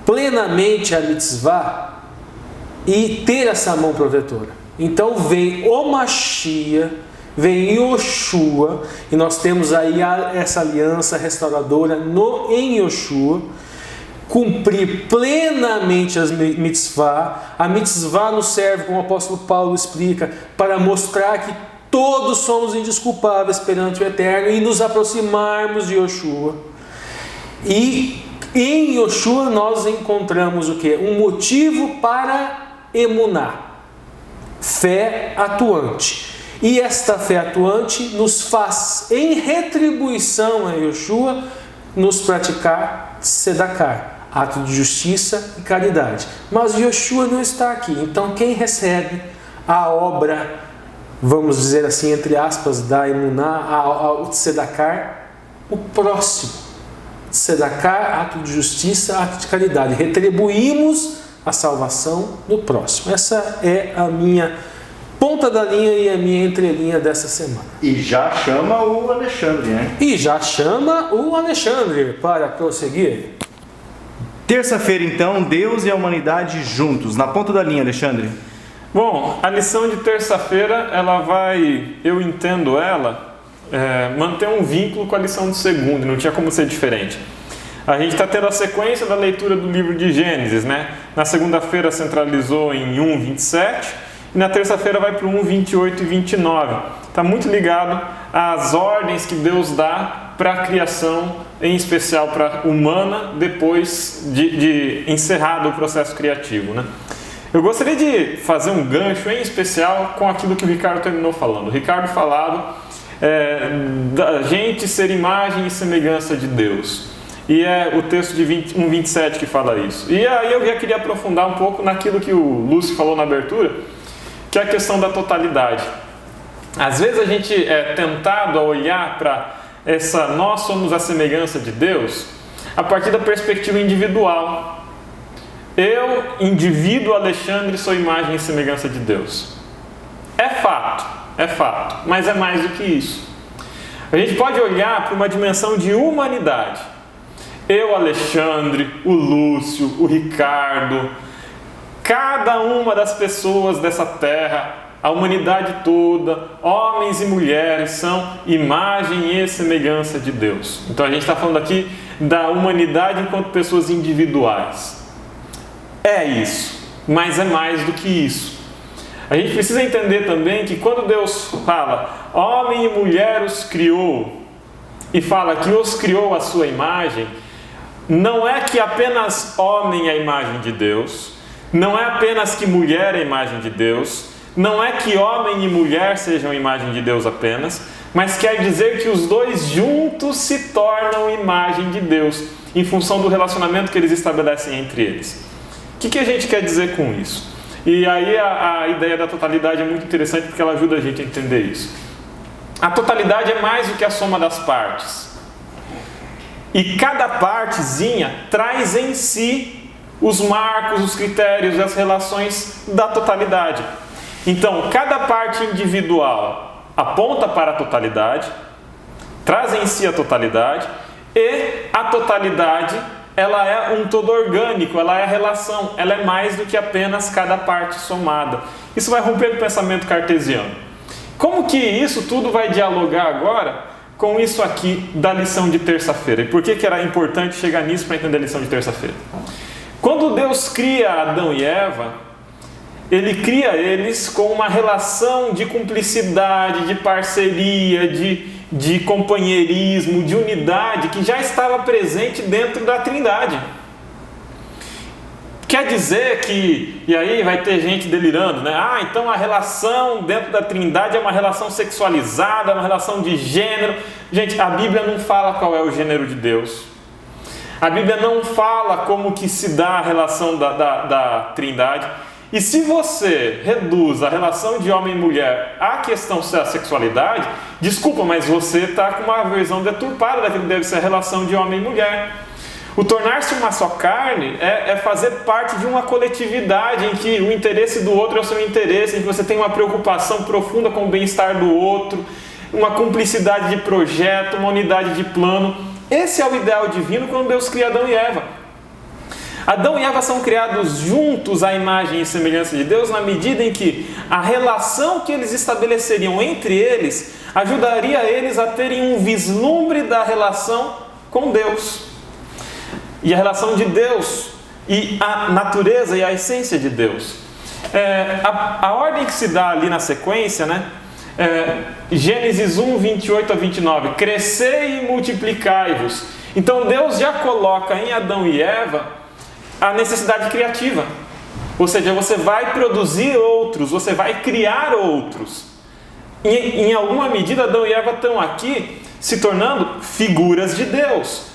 plenamente a mitzvah e ter essa mão protetora. Então vem o Mashiach, vem Yoshua, e nós temos aí essa aliança restauradora em Yoshua, cumprir plenamente as mitzvah. A mitzvah nos serve, como o apóstolo Paulo explica, para mostrar que todos somos indesculpáveis perante o Eterno e nos aproximarmos de Yoshua. E em Yoshua nós encontramos o quê? Um motivo para emuná, fé atuante. E esta fé atuante nos faz, em retribuição a Yoshua, nos praticar tzedakah, ato de justiça e caridade. Mas Yoshua não está aqui. Então quem recebe a obra, vamos dizer assim, entre aspas, da emuná, o tzedakah, o próximo. Tzedakah, ato de justiça, ato de caridade. Retribuímos a salvação no próximo. Essa é a minha ponta da linha e a minha entrelinha dessa semana. E já chama o Alexandre, né? E já chama o Alexandre para prosseguir. Terça-feira, então, Deus e a humanidade juntos. Na ponta da linha, Alexandre. Bom, a lição de terça-feira, eu entendo ela, manter um vínculo com a lição de segunda, não tinha como ser diferente. A gente está tendo a sequência da leitura do livro de Gênesis, né? Na segunda-feira centralizou em 1:27 e na terça-feira vai para o 1:28 e 29. Está muito ligado às ordens que Deus dá para a criação, em especial para a humana, depois de encerrado o processo criativo, né? Eu gostaria de fazer um gancho em especial com aquilo que o Ricardo terminou falando. O Ricardo falava da gente ser imagem e semelhança de Deus. E é o texto de 1:27 que fala isso. E aí eu já queria aprofundar um pouco naquilo que o Lúcio falou na abertura, que é a questão da totalidade. Às vezes a gente é tentado a olhar para nós somos a semelhança de Deus a partir da perspectiva individual. Eu, indivíduo Alexandre, sou imagem e semelhança de Deus. É fato, mas é mais do que isso. A gente pode olhar para uma dimensão de humanidade. eu, Alexandre, o Lúcio, o Ricardo, cada uma das pessoas dessa terra, a humanidade toda, homens e mulheres, são imagem e semelhança de Deus. Então a gente está falando aqui da humanidade enquanto pessoas individuais. É isso, mas é mais do que isso. A gente precisa entender também que quando Deus fala, homem e mulher os criou, e fala que os criou à sua imagem, não é que apenas homem é a imagem de Deus, não é apenas que mulher é a imagem de Deus, não é que homem e mulher sejam a imagem de Deus apenas, mas quer dizer que os dois juntos se tornam imagem de Deus, em função do relacionamento que eles estabelecem entre eles. O que a gente quer dizer com isso? E aí a ideia da totalidade é muito interessante porque ela ajuda a gente a entender isso. A totalidade é mais do que a soma das partes. E cada partezinha traz em si os marcos, os critérios e as relações da totalidade. Então, cada parte individual aponta para a totalidade, traz em si a totalidade, e a totalidade, ela é um todo orgânico, ela é a relação, ela é mais do que apenas cada parte somada. Isso vai romper com o pensamento cartesiano. Como que isso tudo vai dialogar agora com isso aqui da lição de terça-feira? E por que era importante chegar nisso para entender a lição de terça-feira? Quando Deus cria Adão e Eva, Ele cria eles com uma relação de cumplicidade, de parceria, de companheirismo, de unidade que já estava presente dentro da Trindade. Quer dizer que, e aí vai ter gente delirando, né? Então a relação dentro da Trindade é uma relação sexualizada, uma relação de gênero. Gente, a Bíblia não fala qual é o gênero de Deus. A Bíblia não fala como que se dá a relação da Trindade. E se você reduz a relação de homem e mulher à questão da sexualidade, desculpa, mas você está com uma visão deturpada daquilo que deve ser a relação de homem e mulher. O tornar-se uma só carne é fazer parte de uma coletividade em que o interesse do outro é o seu interesse, em que você tem uma preocupação profunda com o bem-estar do outro, uma cumplicidade de projeto, uma unidade de plano. Esse é o ideal divino quando Deus cria Adão e Eva. Adão e Eva são criados juntos à imagem e semelhança de Deus na medida em que a relação que eles estabeleceriam entre eles ajudaria eles a terem um vislumbre da relação com Deus. E a relação de Deus e a natureza e a essência de Deus. A ordem que se dá ali na sequência, né? Gênesis 1, 28 a 29. Crescei e multiplicai-vos. Então Deus já coloca em Adão e Eva a necessidade criativa, ou seja, você vai produzir outros, você vai criar outros. Em alguma medida, Adão e Eva estão aqui se tornando figuras de Deus,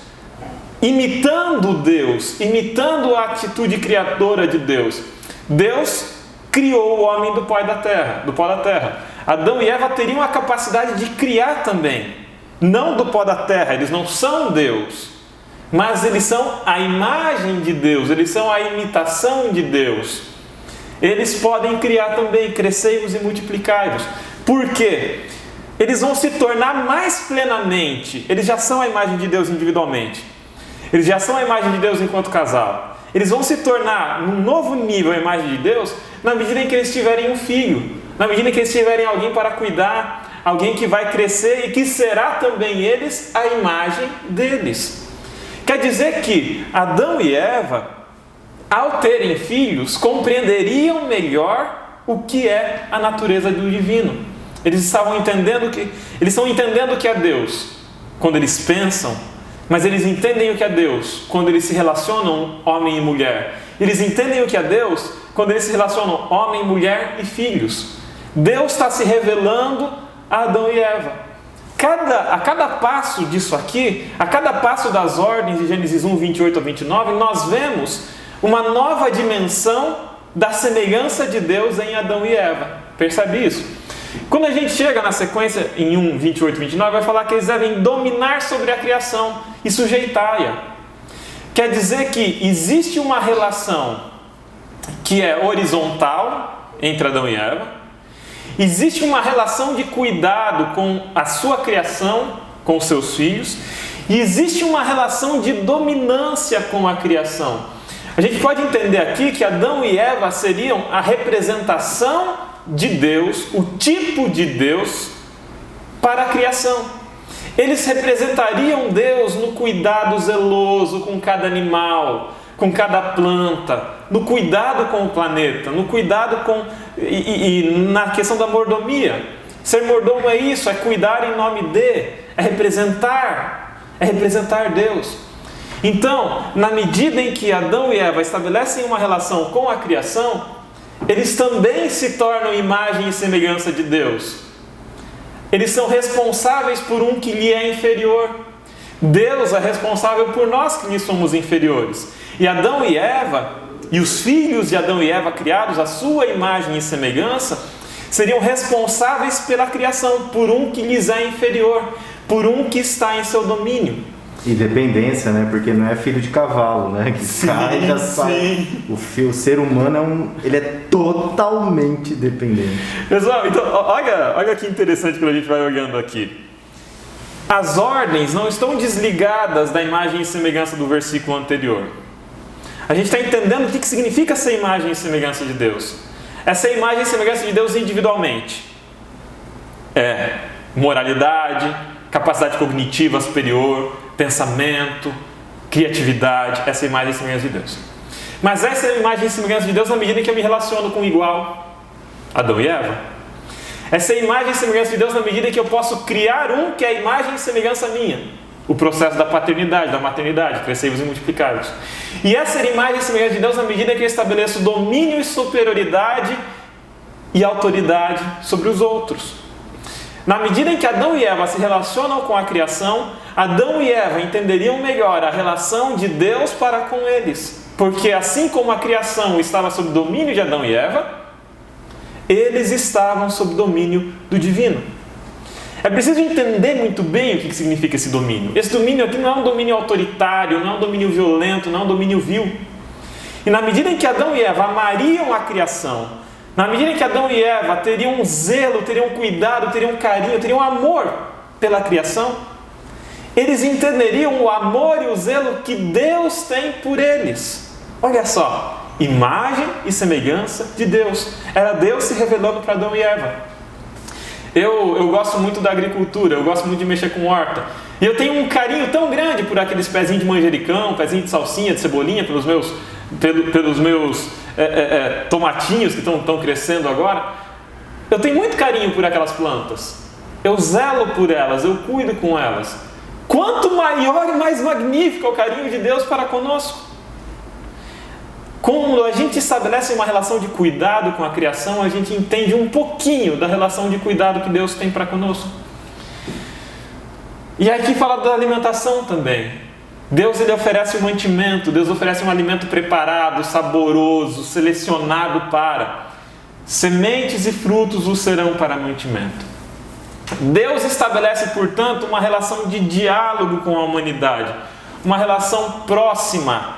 imitando Deus, imitando a atitude criadora de Deus. Deus criou o homem do pó da terra. Adão e Eva teriam a capacidade de criar também, não do pó da terra, eles não são Deus. Mas eles são a imagem de Deus, eles são a imitação de Deus. Eles podem criar também, crescei-vos e multiplicai-vos. Por quê? Eles vão se tornar mais plenamente. Eles já são a imagem de Deus individualmente. Eles já são a imagem de Deus enquanto casal. Eles vão se tornar, num novo nível, a imagem de Deus, na medida em que eles tiverem um filho. Na medida em que eles tiverem alguém para cuidar, alguém que vai crescer e que será também eles a imagem deles. Quer dizer que Adão e Eva, ao terem filhos, compreenderiam melhor o que é a natureza do divino. Eles estão entendendo que é Deus quando eles pensam, mas eles entendem o que é Deus quando eles se relacionam homem e mulher. Eles entendem o que é Deus quando eles se relacionam homem, mulher e filhos. Deus está se revelando a Adão e Eva. A cada passo disso aqui, a cada passo das ordens de Gênesis 1, 28 a 29, nós vemos uma nova dimensão da semelhança de Deus em Adão e Eva. Percebe isso? Quando a gente chega na sequência em 1, 28 e 29, vai falar que eles devem dominar sobre a criação e sujeitá-la. Quer dizer que existe uma relação que é horizontal entre Adão e Eva. Existe uma relação de cuidado com a sua criação, com os seus filhos, E existe uma relação de dominância com a criação. A gente pode entender aqui que Adão e Eva seriam a representação de Deus, o tipo de Deus para a criação. Eles representariam Deus no cuidado zeloso com cada animal, com cada planta, no cuidado com o planeta, no cuidado com e na questão da mordomia. Ser mordomo é isso, é cuidar em nome de, é representar Deus. Então, na medida em que Adão e Eva estabelecem uma relação com a criação, eles também se tornam imagem e semelhança de Deus. Eles são responsáveis por um que lhe é inferior. Deus é responsável por nós que lhe somos inferiores. E Adão e Eva, e os filhos de Adão e Eva criados à sua imagem e semelhança, seriam responsáveis pela criação, por um que lhes é inferior, por um que está em seu domínio. E dependência, né? Porque não é filho de cavalo, né? Que cai e já sai. O ser humano ele é totalmente dependente. Pessoal, então olha que interessante quando a gente vai olhando aqui. As ordens não estão desligadas da imagem e semelhança do versículo anterior. A gente está entendendo o que significa essa imagem e semelhança de Deus. Essa imagem e semelhança de Deus individualmente. Moralidade, capacidade cognitiva superior, pensamento, criatividade, essa imagem e semelhança de Deus. Mas essa imagem e semelhança de Deus na medida em que eu me relaciono com o igual, Adão e Eva. Essa imagem e semelhança de Deus na medida em que eu posso criar um que é a imagem e semelhança minha. O processo da paternidade, da maternidade, crescei-vos e multiplicai-vos. E essa imagem e semelhança de Deus na medida em que eu estabeleço domínio e superioridade e autoridade sobre os outros. Na medida em que Adão e Eva se relacionam com a criação, Adão e Eva entenderiam melhor a relação de Deus para com eles. Porque assim como a criação estava sob domínio de Adão e Eva, eles estavam sob domínio do divino. É preciso entender muito bem o que significa esse domínio. Esse domínio aqui não é um domínio autoritário, não é um domínio violento, não é um domínio vil. E na medida em que Adão e Eva amariam a criação, na medida em que Adão e Eva teriam um zelo, teriam um cuidado, teriam um carinho, teriam um amor pela criação, eles entenderiam o amor e o zelo que Deus tem por eles. Olha só, imagem e semelhança de Deus. Era Deus se revelando para Adão e Eva. Eu gosto muito da agricultura, eu gosto muito de mexer com horta. E eu tenho um carinho tão grande por aqueles pezinhos de manjericão, pezinho de salsinha, de cebolinha, pelos meus tomatinhos que estão crescendo agora. Eu tenho muito carinho por aquelas plantas. Eu zelo por elas, eu cuido com elas. Quanto maior e mais magnífico é o carinho de Deus para conosco. Quando a gente estabelece uma relação de cuidado com a criação, a gente entende um pouquinho da relação de cuidado que Deus tem para conosco. E aqui fala da alimentação também. Deus ele oferece um mantimento, Deus oferece um alimento preparado, saboroso, selecionado para. Sementes e frutos o serão para mantimento. Deus estabelece, portanto, uma relação de diálogo com a humanidade, uma relação próxima,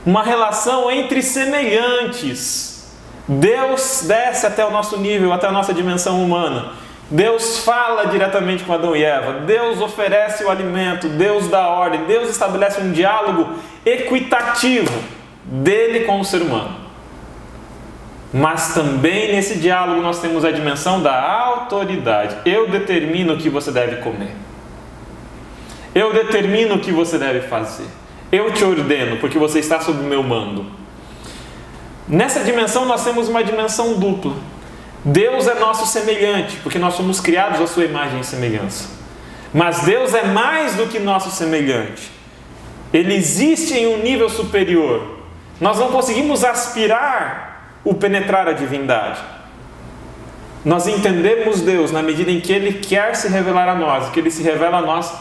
uma relação entre semelhantes. Deus desce até o nosso nível, até a nossa dimensão humana. Deus fala diretamente com Adão e Eva. Deus oferece o alimento, Deus dá ordem, Deus estabelece um diálogo equitativo dele com o ser humano. Mas também nesse diálogo nós temos a dimensão da autoridade. Eu determino o que você deve comer. Eu determino o que você deve fazer. Eu te ordeno, porque você está sob o meu mando. Nessa dimensão nós temos uma dimensão dupla. Deus é nosso semelhante, porque nós somos criados à sua imagem e semelhança. Mas Deus é mais do que nosso semelhante. Ele existe em um nível superior. Nós não conseguimos aspirar o penetrar a divindade. Nós entendemos Deus na medida em que Ele quer se revelar a nós, que Ele se revela a nós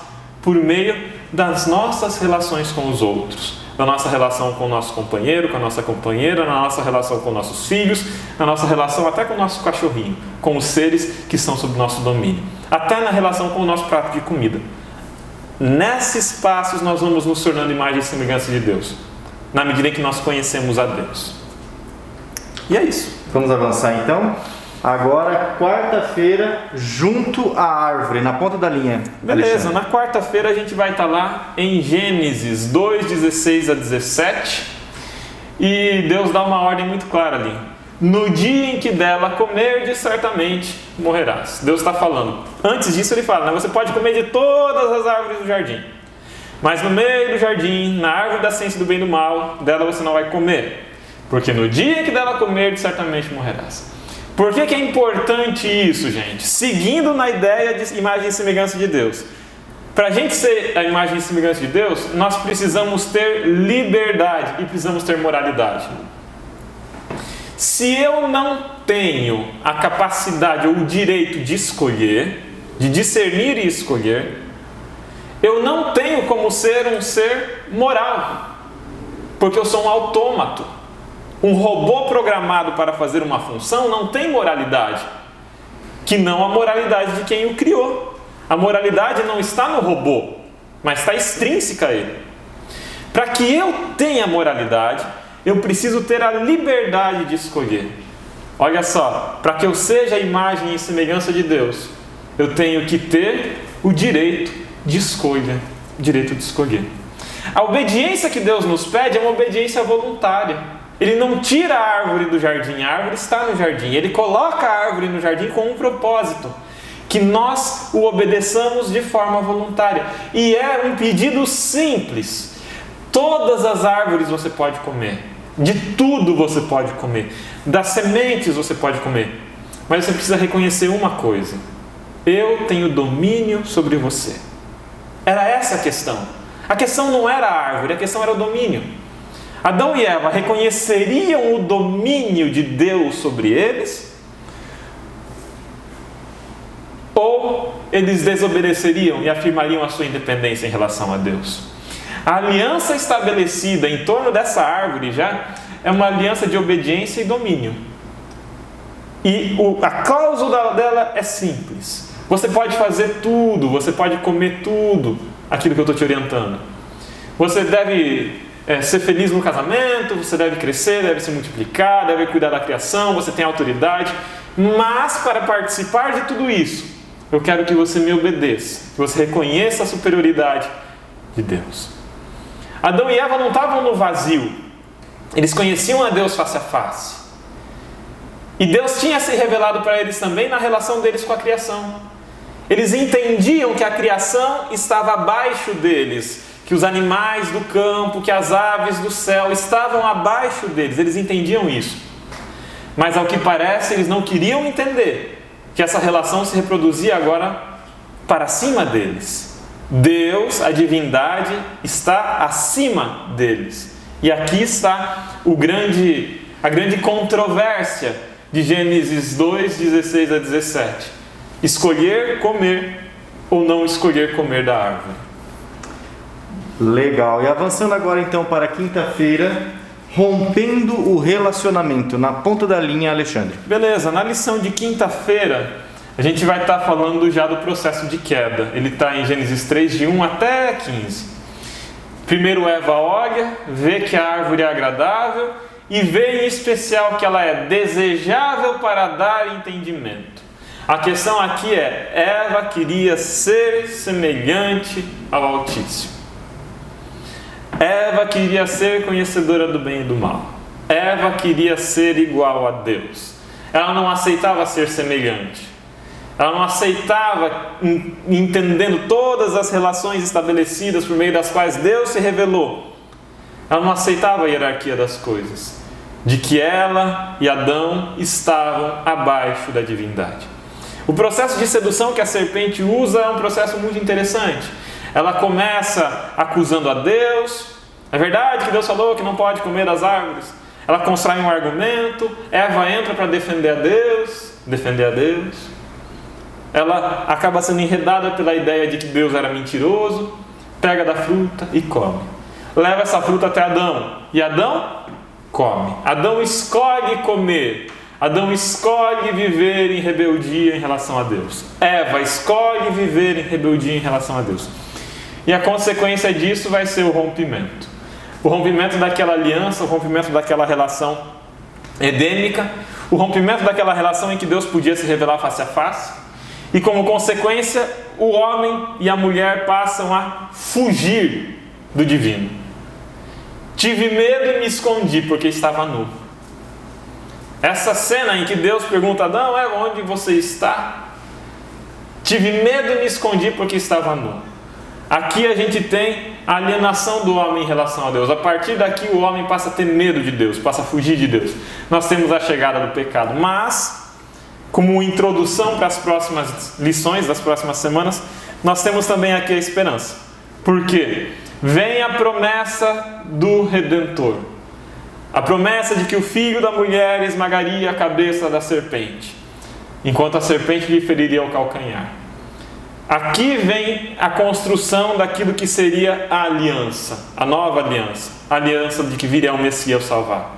por meio das nossas relações com os outros, da nossa relação com o nosso companheiro, com a nossa companheira, na nossa relação com nossos filhos, na nossa relação até com o nosso cachorrinho, com os seres que estão sob nosso domínio, até na relação com o nosso prato de comida. Nesses passos nós vamos nos tornando imagem e semelhança de Deus, na medida em que nós conhecemos a Deus. E é isso. Vamos avançar então? Agora, quarta-feira, junto à árvore, na ponta da linha. Beleza, Alexandre. na quarta-feira a gente vai estar lá em Gênesis 2, 16 a 17. E Deus dá uma ordem muito clara ali. No dia em que dela comerdes, certamente morrerás. Deus está falando. Antes disso ele fala, né? Você pode comer de todas as árvores do jardim. Mas no meio do jardim, na árvore da ciência do bem e do mal, dela você não vai comer. Porque no dia em que dela comerdes, certamente morrerás. Por que é importante isso, gente? Seguindo na ideia de imagem e semelhança de Deus. Para a gente ser a imagem e semelhança de Deus, nós precisamos ter liberdade e precisamos ter moralidade. Se eu não tenho a capacidade ou o direito de escolher, de discernir e escolher, eu não tenho como ser um ser moral, porque eu sou um autômato. Um robô programado para fazer uma função não tem moralidade, que não a moralidade de quem o criou. A moralidade não está no robô, mas está extrínseca a ele. Para que eu tenha moralidade, eu preciso ter a liberdade de escolher. Olha só, para que eu seja a imagem e semelhança de Deus, eu tenho que ter o direito de escolha, direito de escolher. A obediência que Deus nos pede é uma obediência voluntária. Ele não tira a árvore do jardim, a árvore está no jardim. Ele coloca a árvore no jardim com um propósito, que nós o obedeçamos de forma voluntária. E é um pedido simples. Todas as árvores você pode comer, de tudo você pode comer, das sementes você pode comer. Mas você precisa reconhecer uma coisa: eu tenho domínio sobre você. Era essa a questão. A questão não era a árvore, a questão era o domínio. Adão e Eva reconheceriam o domínio de Deus sobre eles? Ou eles desobedeceriam e afirmariam a sua independência em relação a Deus? A aliança estabelecida em torno dessa árvore já é uma aliança de obediência e domínio. E a cláusula dela é simples. Você pode fazer tudo, você pode comer tudo, aquilo que eu estou te orientando. Você deve ser feliz no casamento, você deve crescer, deve se multiplicar, deve cuidar da criação, você tem autoridade. Mas para participar de tudo isso, eu quero que você me obedeça, que você reconheça a superioridade de Deus. Adão e Eva não estavam no vazio, eles conheciam a Deus face a face. E Deus tinha se revelado para eles também na relação deles com a criação. Eles entendiam que a criação estava abaixo deles, que os animais do campo, que as aves do céu estavam abaixo deles. Eles entendiam isso. Mas ao que parece, eles não queriam entender que essa relação se reproduzia agora para cima deles. Deus, a divindade, está acima deles. E aqui está a grande controvérsia de Gênesis 2, 16 a 17. Escolher comer ou não escolher comer da árvore. Legal. E avançando agora então para quinta-feira, rompendo o relacionamento, na ponta da linha, Alexandre. Beleza, na lição de quinta-feira, a gente vai estar falando já do processo de queda. Ele está em Gênesis 3, de 1 até 15. Primeiro Eva olha, vê que a árvore é agradável e vê em especial que ela é desejável para dar entendimento. A questão aqui é, Eva queria ser semelhante ao Altíssimo. Eva queria ser conhecedora do bem e do mal. Eva queria ser igual a Deus. Ela não aceitava ser semelhante. Ela não aceitava, entendendo todas as relações estabelecidas por meio das quais Deus se revelou. Ela não aceitava a hierarquia das coisas, de que ela e Adão estavam abaixo da divindade. O processo de sedução que a serpente usa é um processo muito interessante. Ela começa acusando a Deus. É verdade que Deus falou que não pode comer das árvores. Ela constrói um argumento. Eva entra para defender a Deus. Ela acaba sendo enredada pela ideia de que Deus era mentiroso. Pega da fruta e come. Leva essa fruta até Adão. E Adão come. Adão escolhe comer. Adão escolhe viver em rebeldia em relação a Deus. Eva escolhe viver em rebeldia em relação a Deus. E a consequência disso vai ser o rompimento. O rompimento daquela aliança, o rompimento daquela relação edêmica, o rompimento daquela relação em que Deus podia se revelar face a face, e como consequência, o homem e a mulher passam a fugir do divino. Tive medo e me escondi porque estava nu. Essa cena em que Deus pergunta a Adão, onde você está? Tive medo e me escondi porque estava nu. Aqui a gente tem a alienação do homem em relação a Deus. A partir daqui o homem passa a ter medo de Deus, passa a fugir de Deus. Nós temos a chegada do pecado. Mas, como introdução para as próximas lições das próximas semanas, nós temos também aqui a esperança. Por quê? Vem a promessa do Redentor. A promessa de que o filho da mulher esmagaria a cabeça da serpente, enquanto a serpente lhe feriria o calcanhar. Aqui vem a construção daquilo que seria a aliança, a nova aliança, a aliança de que viria o Messias salvar.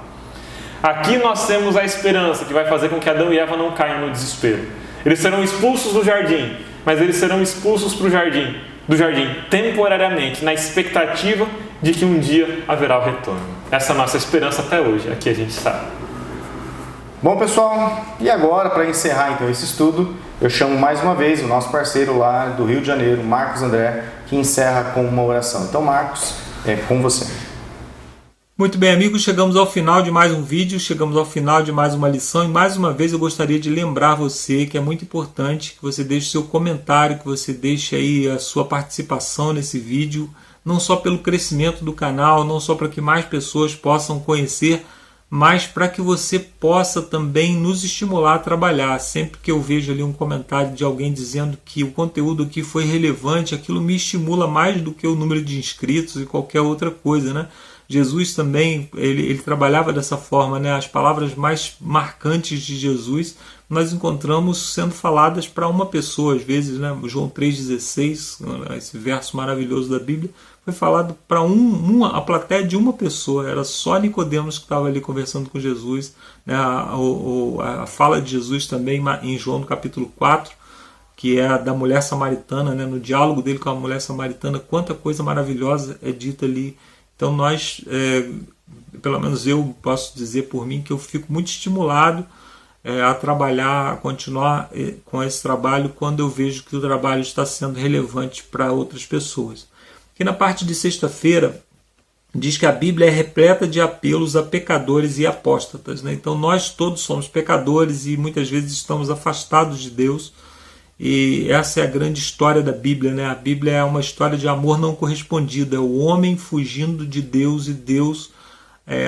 Aqui nós temos a esperança que vai fazer com que Adão e Eva não caiam no desespero. Eles serão expulsos do jardim, mas eles serão expulsos do jardim temporariamente, na expectativa de que um dia haverá o retorno. Essa é a nossa esperança até hoje, aqui a gente sabe. Bom, pessoal, e agora, para encerrar então esse estudo, eu chamo mais uma vez o nosso parceiro lá do Rio de Janeiro, Marcos André, que encerra com uma oração. Então, Marcos, é com você. Muito bem, amigos, chegamos ao final de mais um vídeo, chegamos ao final de mais uma lição e mais uma vez eu gostaria de lembrar você que é muito importante que você deixe seu comentário, que você deixe aí a sua participação nesse vídeo, não só pelo crescimento do canal, não só para que mais pessoas possam conhecer, mas para que você possa também nos estimular a trabalhar. Sempre que eu vejo ali um comentário de alguém dizendo que o conteúdo aqui foi relevante, aquilo me estimula mais do que o número de inscritos e qualquer outra coisa, né? Jesus também, ele trabalhava dessa forma, né? As palavras mais marcantes de Jesus nós encontramos sendo faladas para uma pessoa, às vezes, né? João 3,16, esse verso maravilhoso da Bíblia, foi falado para a plateia de uma pessoa, era só Nicodemos que estava ali conversando com Jesus, né? A fala de Jesus também em João no capítulo 4, que é a da mulher samaritana, né? No diálogo dele com a mulher samaritana, quanta coisa maravilhosa é dita ali. Então nós, pelo menos eu posso dizer por mim, que eu fico muito estimulado a trabalhar, a continuar com esse trabalho quando eu vejo que o trabalho está sendo relevante para outras pessoas. Aqui na parte de sexta-feira diz que a Bíblia é repleta de apelos a pecadores e apóstatas, né? Então nós todos somos pecadores e muitas vezes estamos afastados de Deus. E essa é a grande história da Bíblia, né? A Bíblia é uma história de amor não correspondido, é o homem fugindo de Deus e Deus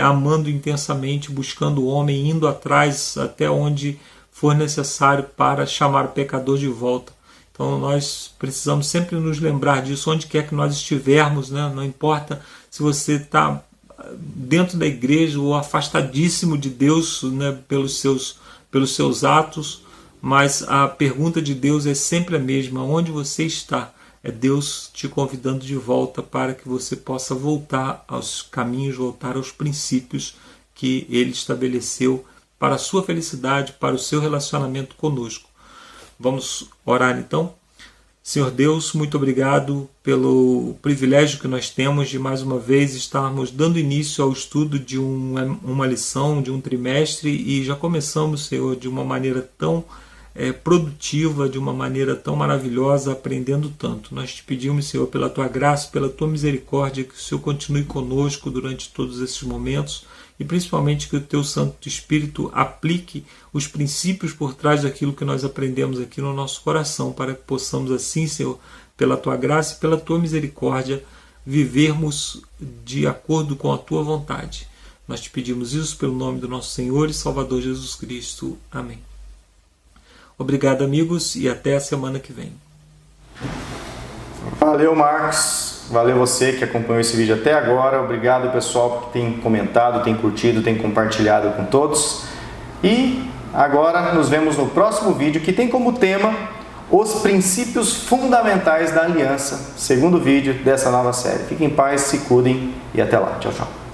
amando intensamente, buscando o homem, indo atrás até onde for necessário para chamar o pecador de volta. Então nós precisamos sempre nos lembrar disso, onde quer que nós estivermos, né? Não importa se você está dentro da igreja ou afastadíssimo de Deus, né? pelos seus atos, mas a pergunta de Deus é sempre a mesma: onde você está? É Deus te convidando de volta para que você possa voltar aos caminhos, voltar aos princípios que Ele estabeleceu para a sua felicidade, para o seu relacionamento conosco. Vamos orar então? Senhor Deus, muito obrigado pelo privilégio que nós temos de mais uma vez estarmos dando início ao estudo de uma lição, de um trimestre, e já começamos, Senhor, de uma maneira tão produtiva, de uma maneira tão maravilhosa, aprendendo tanto. Nós te pedimos, Senhor, pela Tua graça, pela Tua misericórdia, que o Senhor continue conosco durante todos esses momentos e principalmente que o Teu Santo Espírito aplique os princípios por trás daquilo que nós aprendemos aqui no nosso coração, para que possamos assim, Senhor, pela Tua graça e pela Tua misericórdia, vivermos de acordo com a Tua vontade. Nós te pedimos isso pelo nome do nosso Senhor e Salvador Jesus Cristo. Amém. Obrigado, amigos, e até a semana que vem. Valeu, Marcos. Valeu você que acompanhou esse vídeo até agora. Obrigado, pessoal, que tem comentado, tem curtido, tem compartilhado com todos. E agora nos vemos no próximo vídeo, que tem como tema os princípios fundamentais da aliança. Segundo vídeo dessa nova série. Fiquem em paz, se cuidem e até lá. Tchau, tchau.